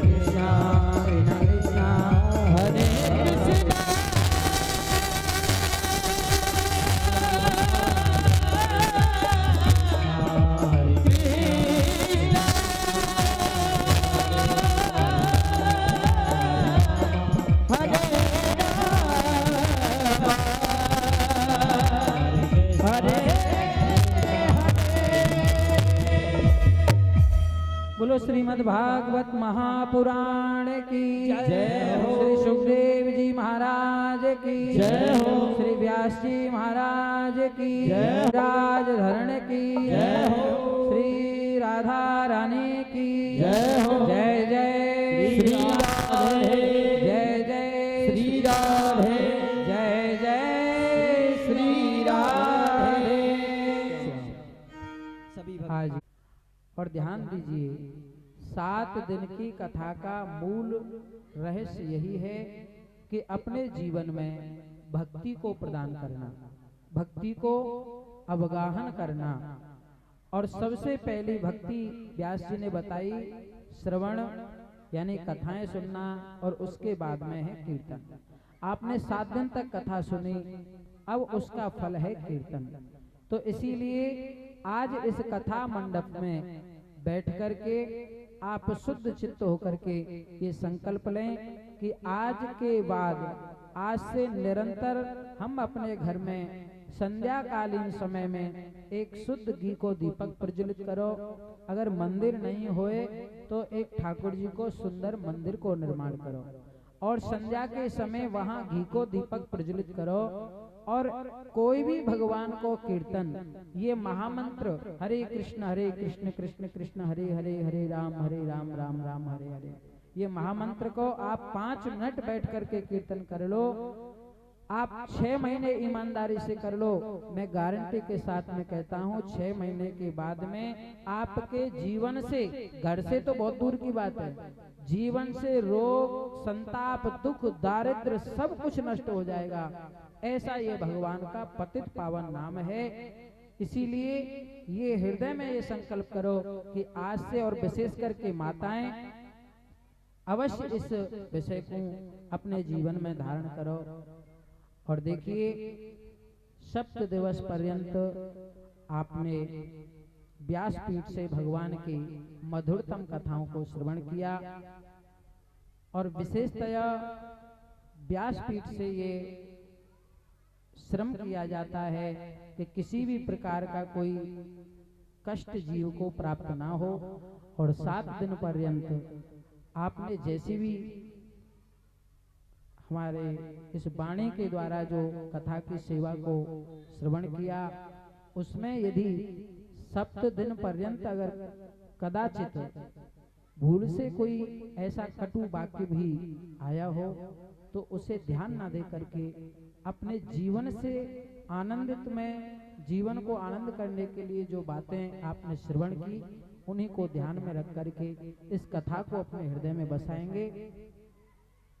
[SPEAKER 1] कृष्णा कृष्णा हरे कृष्णा। बोलो श्रीमद् भागवत महापुराण की
[SPEAKER 2] जय हो।
[SPEAKER 1] श्री सुखदेव जी महाराज की
[SPEAKER 2] जय हो।
[SPEAKER 1] श्री व्यास जी महाराज की
[SPEAKER 2] जय हो।
[SPEAKER 1] राजधरण की
[SPEAKER 2] जय हो।
[SPEAKER 1] श्री राधा रानी की
[SPEAKER 2] जय हो।
[SPEAKER 1] जय जय
[SPEAKER 2] श्री राधे।
[SPEAKER 1] जय जय
[SPEAKER 2] श्री राधे।
[SPEAKER 1] जय जय श्री राधे।
[SPEAKER 2] सभी
[SPEAKER 1] आज और ध्यान दीजिए, 7 दिन की कथा का मूल रहस्य यही है कि अपने जीवन में भक्ति को प्रदान करना, भक्ति को अवगाहन करना। और सबसे पहली भक्ति व्यास जी ने बताई श्रवण यानी कथाएं सुनना, और उसके बाद में है कीर्तन। आपने 7 दिन तक कथा सुनी, अब उसका फल है कीर्तन। तो इसीलिए आज इस कथा मंडप में बैठ करके आप शुद्ध चित्त होकर के ये संकल्प लें कि आज के बाद, आज से निरंतर हम अपने घर में संध्याकालीन समय में एक शुद्ध घी को दीपक प्रज्वलित करो। अगर मंदिर नहीं होए तो एक ठाकुर जी को सुंदर मंदिर को निर्माण करो, और संध्या के समय वहां घी को दीपक प्रज्वलित करो। और कोई भी भगवान को कीर्तन, ये महामंत्र हरे कृष्ण कृष्ण कृष्ण हरे हरे, हरे राम राम राम हरे हरे, ये महामंत्र को आप 5 मिनट बैठ करके कीर्तन कर लो। आप 6 महीने ईमानदारी से कर लो, मैं गारंटी के साथ में कहता हूँ 6 महीने के बाद में आपके जीवन से, घर से तो बहुत दूर की बात है, जीवन से रोग, संताप, दुख, दारिद्र सब कुछ नष्ट हो जाएगा। ऐसा ये भगवान का पतित पावन नाम है। इसीलिए ये हृदय में ये संकल्प करो कि आज से, और विशेष करके माताएं अवश्य इस विषय को अपने जीवन में धारण करो। और देखिए 7 दिवस पर्यंत आपने व्यासपीठ से भगवान की मधुरतम कथाओं को श्रवण किया, और विशेषतया व्यासपीठ से ये श्रम किया जाता है कि किसी भी प्रकार का कोई कष्ट जीव को प्राप्त ना हो। और 7 दिन पर्यंत आपने जैसी भी हमारे इस वाणी के द्वारा जो कथा की सेवा को श्रवण किया, उसमें यदि 7 दिन पर्यंत अगर कदाचित भूल से कोई ऐसा कटु वाक्य भी आया हो तो उसे ध्यान ना दे करके अपने जीवन से आनंदित में, जीवन को आनंद करने के लिए जो बातें आपने श्रवण की, उन्हीं को ध्यान में रख करके इस कथा को अपने हृदय में बसाएंगे।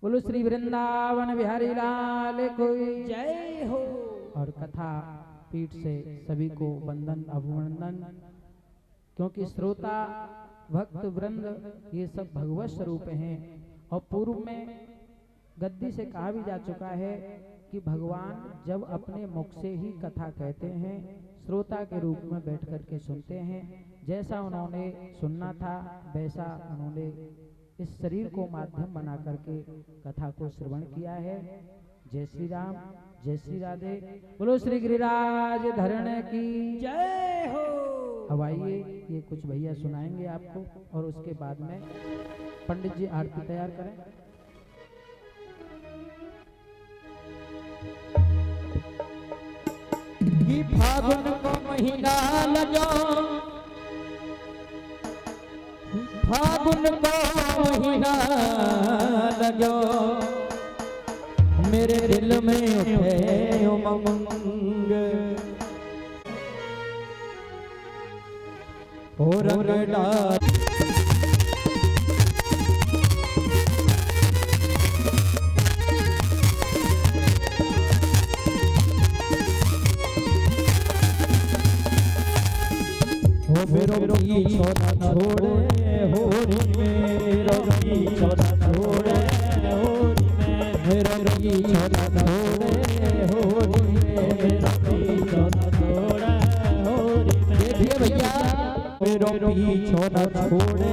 [SPEAKER 1] बोलो श्री वृंदावन बिहारी लाल कोई जय हो। और कथा पीठ से सभी को वंदन अभिवंदन, क्योंकि श्रोता भक्त वृंद ये सब भगवत स्वरूप हैं। और पूर्व में गद्दी से कहा भी जा चुका है कि भगवान जब अपने मुख से ही कथा कहते हैं, श्रोता के रूप में बैठ करके सुनते हैं। जैसा उन्होंने सुनना था वैसा उन्होंने इस शरीर को माध्यम बना करके कथा को श्रवण किया है। जय श्री राम, जय श्री राधे। बोलो श्री गिरिराज धरण की जय हो। अब आइए ये कुछ भैया सुनाएंगे आपको, और उसके बाद में पंडित जी आरती तैयार करें।
[SPEAKER 2] कि फागुन को महीना लगो, फागुन को महीना लगो, मेरे दिल में उठे उमंग, ओ रंग डाल मेरो पीछो न छोड़े होरी में, मेरो पीछो न छोड़े होरी में, मेरो पीछो न छोड़े होरी में, मेरो पीछो न छोड़े होरी में। देखिए भैया, मेरो पीछो न छोड़े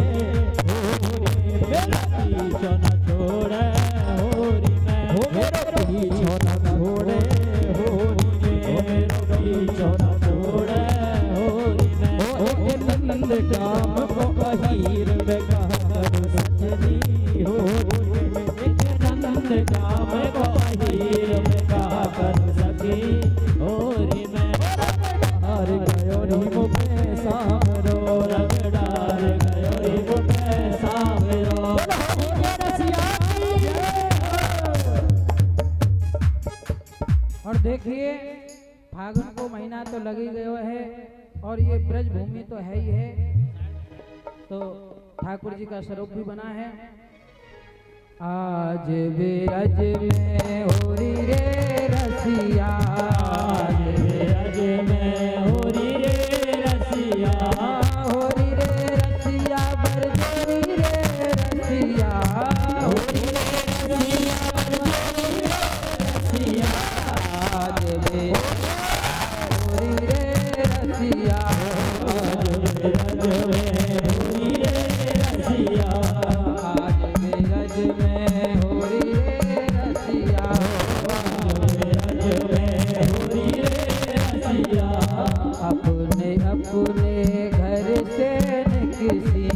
[SPEAKER 2] होरी में, मेरो पीछो न छोड़े होरी में, मेरो पीछो न छोड़े होरी में, मेरो पीछो न छोड़े होरी में। नंद काम को अहीर बेकार सजनी हो, नंद काम को अहीर बेकार सकी होरी में। हार गयो री मुझे सामरो, रगड़ार गयो री मुझे सामरो।
[SPEAKER 1] और देखिए फागुन को महीना तो लग ही गयो है, और ये ब्रज भूमि तो है ही है। तो ठाकुर जी का स्वरूप भी बना है। आज बिरज में होरी रे रसिया,
[SPEAKER 2] आज बिरज में होरी रे रसिया,
[SPEAKER 1] होरी रे रसिया बरजोरी रे रसिया, होरी रे रसिया बरजोरी रे रसिया। आज होरी रे रसिया,
[SPEAKER 2] आज बिरज में होरी रे रसिया,
[SPEAKER 1] आज बिरज में होरी रे रसिया,
[SPEAKER 2] बिरज में होरी रे रसिया।
[SPEAKER 1] अपने अपने घर से निकसी,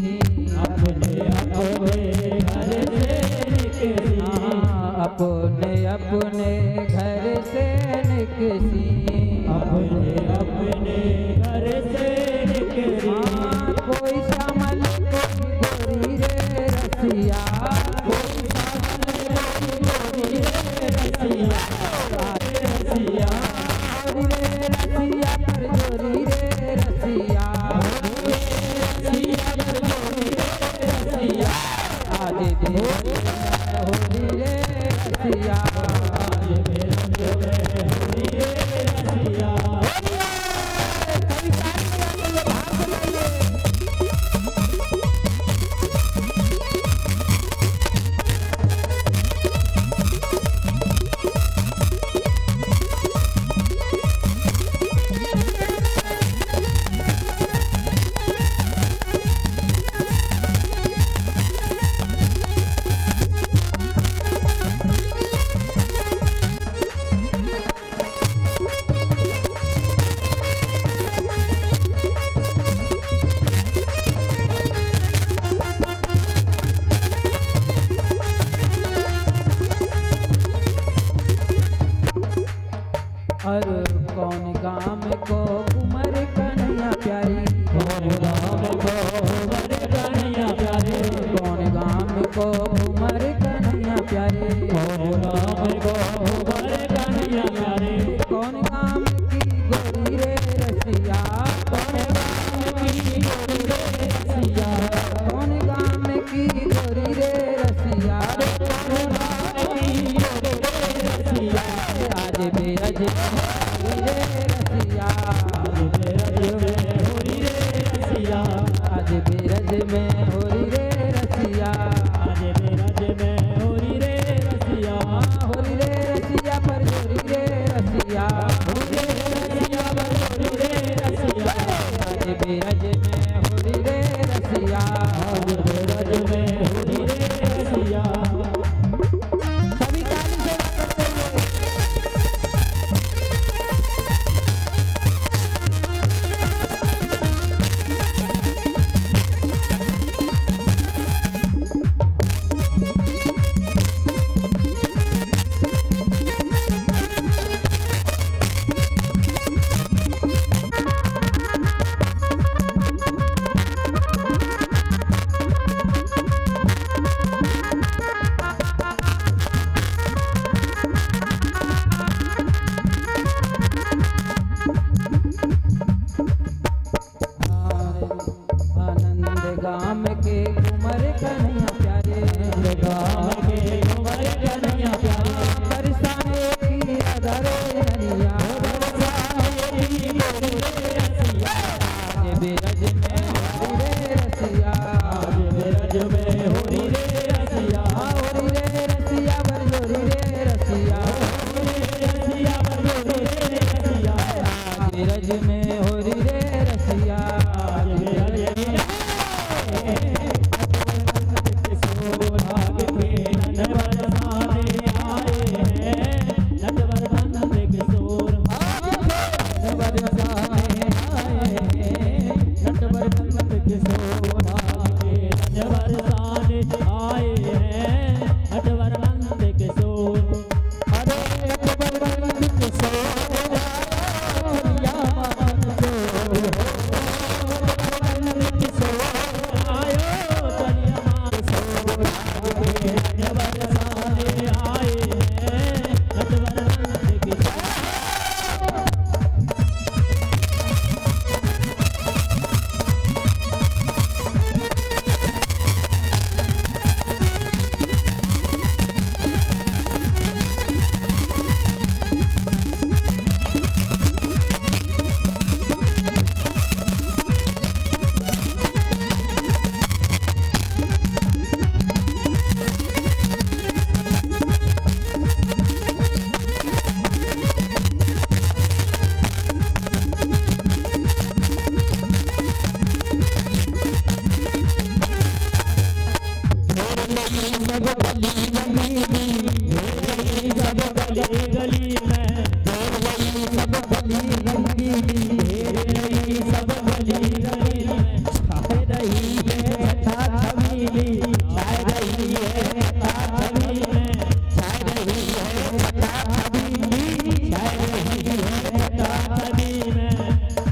[SPEAKER 2] अपने अपने घर से निकली,
[SPEAKER 1] अपने अपने घर से निकसी,
[SPEAKER 2] अपने अपने घर से निकली।
[SPEAKER 1] कोई श्यामल कोई गोरी रे रसिया, कोई श्यामल कोई गोरी रे रसिया, गोरी रे रसिया पर जोरी रे रसिया, रसिया पर जोरी रे रसिया। आज दे होरी रे रसिया,
[SPEAKER 2] आज बिरज में होरी रे रसिया।
[SPEAKER 1] और कौन गाम को कुंवर कन्हैया प्यारी,
[SPEAKER 2] कौन गाम को कुंवर कन्हैया प्यारे,
[SPEAKER 1] कौन गाम को कुंवर कन्हैया प्यारे,
[SPEAKER 2] कौन गाम को कुंवर कन्हैया प्यारे।
[SPEAKER 1] कौन गाम की गोरी रे रसिया, कौन गाम की गोरी रे रसिया, कौन गाम की गोरी रे रसिया, कौन गाम की गोरी रे रसिया। आज बिरज होरी रे रसिया,
[SPEAKER 2] आज बिरज में होरी रे रसिया,
[SPEAKER 1] आज बिरज में होरी रे रसिया,
[SPEAKER 2] आज बिरज में होरी रे रसिया।
[SPEAKER 1] होरी रे रसिया पर जोरी रे रसिया, होरी रे रसिया पर जोरी रे रसिया। आज बिरज में होरी रे रसिया,
[SPEAKER 2] आज बिरज में होरी रे रसिया।
[SPEAKER 1] सभी ताली से करते हुए
[SPEAKER 2] गली गली में ढेर गई सब गली रंगीली, ढेर गई सब गली गली में छाए रही है जटा छबीली, छाए रही है जटा छबीली में, छाए रही है जटा छबीली, छाए रही है जटा छबीली में।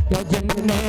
[SPEAKER 2] तो जिनने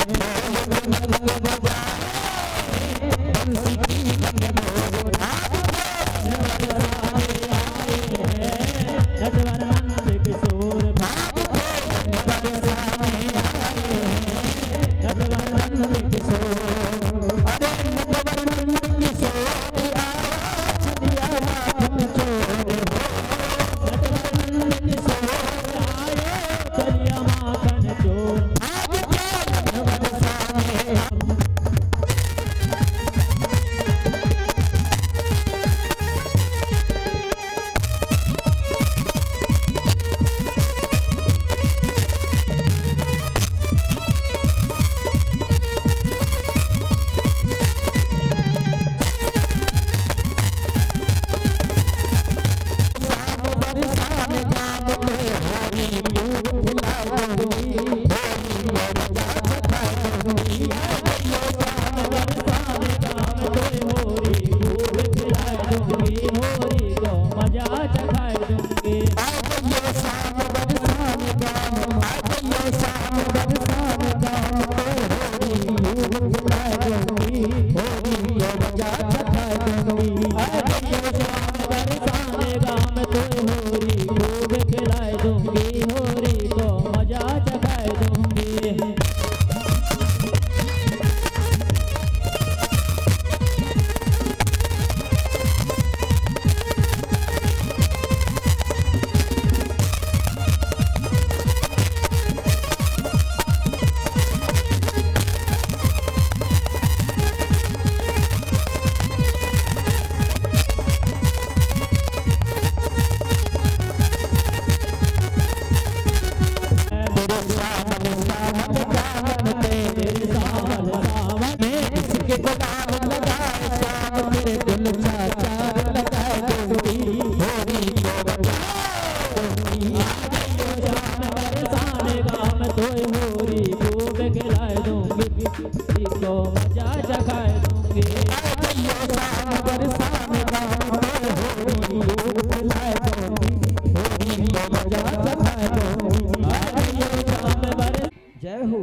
[SPEAKER 2] जय हो।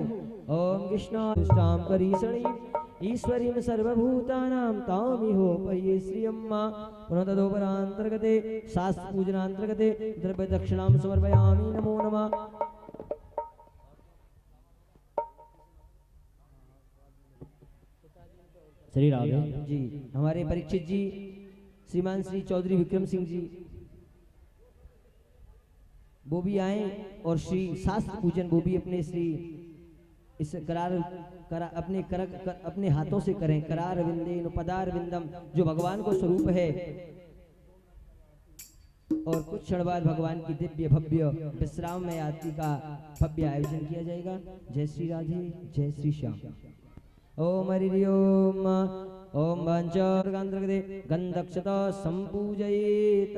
[SPEAKER 2] ओम कृष्णाष्टाम करीषणी ईश्वरीं सर्वभूतानां तामिहो पये श्री अम्मा पुनः तदोपरांतर्गते शास्त्र पूजनांतर्गते द्रव्य दक्षिणां समर्पयामि। नमो नमः। श्री राधे जी। हमारे परीक्षित जी श्रीमान श्री चौधरी विक्रम सिंह जी वो भी आए और श्री शास्त्र पूजन वो भी अपने श्री इस अपने हाथों से करें। करार विंदेन पदार विंदम जो भगवान को स्वरूप है। और कुछ क्षण बाद भगवान की दिव्य भव्य विश्राम में आरती का भव्य आयोजन किया जाएगा। जय श्री राधे, जय श्री श्याम। ओम हरि ओम। ओम वाञ्छार्गान्त्रगते गन्धक्षता सम्पूजयेत।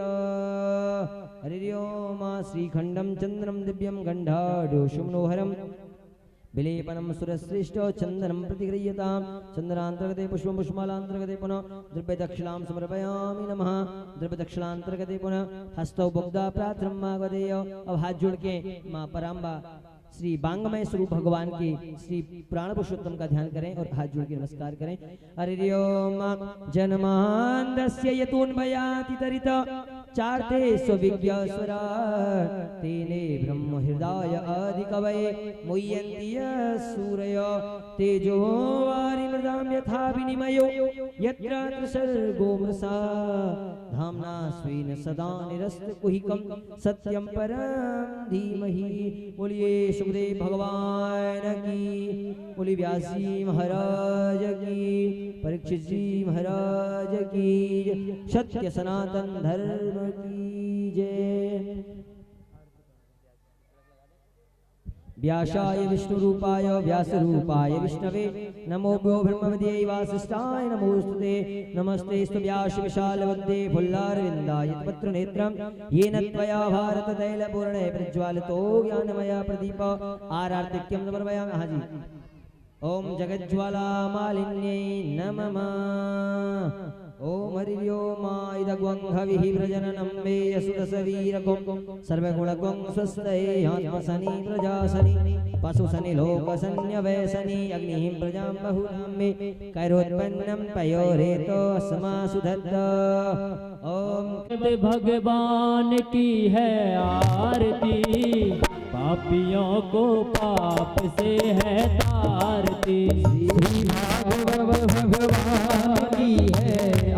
[SPEAKER 2] हरि ओम। श्रीखण्डं चन्द्रं दिव्यं गण्डाढ्योषुम्नोहरं विलेपनं सुरश्रेष्ठ चन्दनं प्रतिगृह्यतां। चन्दनान्तर्गते पुष्पं पुष्पमालान्तर्गते पुनः द्रव्यदक्षिणां समर्पयामि। नमः। द्रव्यदक्षिणान्तर्गते पुनः हस्तौ बुग्धा प्रार्थनं मागधेय। अब हाथ जोड़ के माँ पराम्बा श्री बांगमय स्वरूप भगवान के श्री प्राण पुरुषोत्तम का ध्यान करें और हाथ जोड़ के नमस्कार करें। हरि ओम। जन्मान्दस्य यतोन्मयाति तरित चार्ते स्वविज्ञस्वरा तेने ब्रह्म हृदय आदिकवये मुह्यन्ति सूरय तेजो वारिमृदां यथा विनिमयो यत्र त्रिसर्गो मृषा धाम्ना स्वेन सदा निरस्तकुहिकं सत्यं परं धीमहि। बोलिए सुखदेव भगवान की, बोलिए व्यास जी महाराज की, परीक्षित जी महाराज की, सत्य सनातन धर्म की जय। व्यासाय विष्णुरूपाय व्यासरूपाय विष्णवे नमो ब्रह्मविद्यै वासिष्ठाय नमोस्तुते नमस्तेस्तु व्यास विशालवद्दे फुल्लारविन्दाय पत्रनेत्रं येन त्वया भारततैलपूर्णे प्रज्वालितो ज्ञानमया प्रदीप आरार्तिक्यं समर्पयामि। हाँ जी। ओम जगज्ज्वाला मालिन्यै नमः। ओम हरिओमाइदग्वं हविः प्रजननं मे यसुदसवीरगुं सर्वगुणगुं स्वस्तये आत्मसनि प्रजासनि पशुसनि लोकसन्यवैसनि अग्निः प्रजां बहुलां मे कैरोत्पन्नं पयोरेतो अस्मासु दत्त। ओम
[SPEAKER 4] भगवान की है आरती, पापियों को पाप से है तारती।
[SPEAKER 1] श्री भगवान की है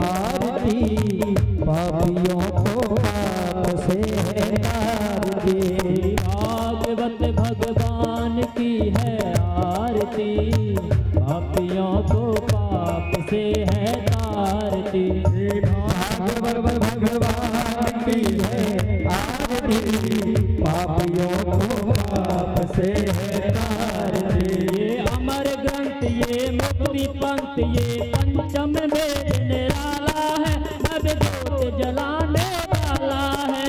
[SPEAKER 1] आरती, पापियों को पाप से है तारती।
[SPEAKER 4] भागवत भगवान की है आरती, पापियों को पाप से है तारती।
[SPEAKER 1] भागवत भगवान की है आरती, पापियों को पाप से है तारती।
[SPEAKER 4] ये अमर ग्रंथ ये मुक्ति पंथ ये पंचम वेद निराला है, नव ज्योत जलाने वाला है।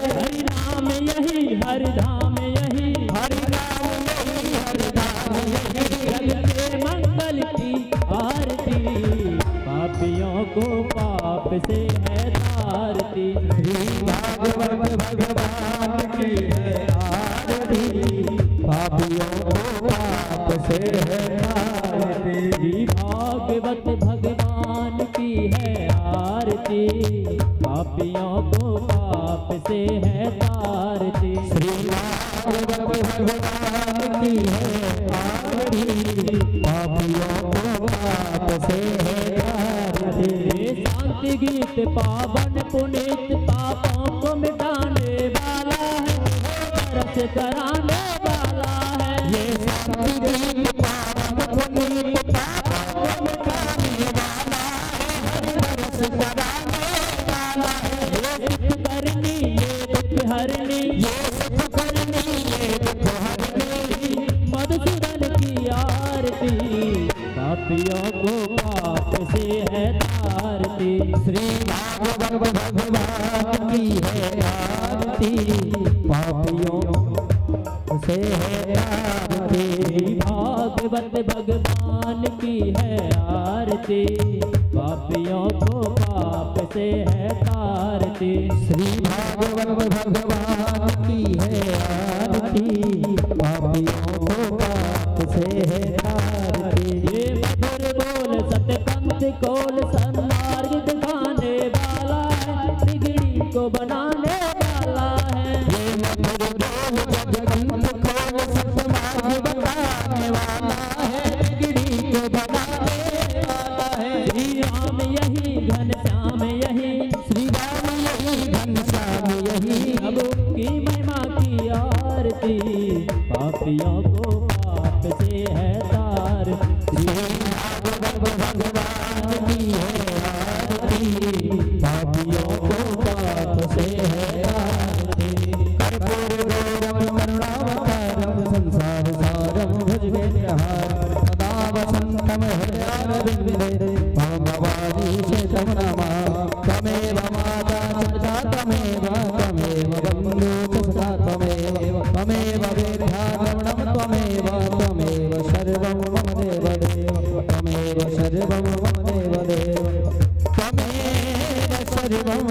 [SPEAKER 4] हरि नाम यही हरि धाम यही, हरि नाम यही हरि धाम यही, जग के मंगल की आरती, पापियों को पाप से है तारती।
[SPEAKER 1] भागवत भगवान की है आरती, पापियों को पाप से है तारती।
[SPEAKER 4] भागवत भगवान की है आरती, पापियों को पाप से है तारती।
[SPEAKER 1] श्री भागवत भगवान की है आरती, पापियों को पाप से है तारती।
[SPEAKER 4] शांति गीत पावन पुनीत पापों को मिटाने वाला है, तरस कराने वाला है।
[SPEAKER 1] ये शांति गीत पावन पुनीत पापों को मिटाने वाला है, तरस कराने वाला है।
[SPEAKER 4] ये सुख करनी ये दुख हरनी,
[SPEAKER 1] ये सुख करनी ये दुख हरनी,
[SPEAKER 4] मधुसूदन की आरती, पापियों को पाप से है तारती।
[SPEAKER 1] श्री भागवत भगवान की है आरती, पापियों से है तारती।
[SPEAKER 4] भागवत भगवान की है आरती, पापियों को पाप से है तारती।
[SPEAKER 1] श्री भागवत भगवान की है आरती, पापियों को पाप से है तारती।
[SPEAKER 4] ये मधुर बोल सतपंथ कोल सन्मार्ग दिखाने वाला है, बिगड़ी को बनाने वाला है।
[SPEAKER 1] ये मधुर बोल सतपंथ कोल सन्मार्ग बताने वाला है, बिगड़ी को बनाने वाला है।
[SPEAKER 4] श्री राम यही घनश्याम यही,
[SPEAKER 1] श्री राम यही घनश्याम यही,
[SPEAKER 4] प्रभु की महिमा की आरती, पापियों को पाप से है तारती।
[SPEAKER 1] भगवान की है आरती, पापियों को पाप से है तारती। कर्पूर गौरम करुणावतारम संसार सारम भुजगेन्द्रहारं सदा वसन्तं हृदयारविन्दे भगवानी शेषं नमः। त्वमेव माता पिता त्वमेव बन्धु सखा त्वमेव वेद्याद्रविणं त्वमेव सर्वं मम देवदेव त्वमेव सर्वं मम देवदेव त्वमेव सर्वं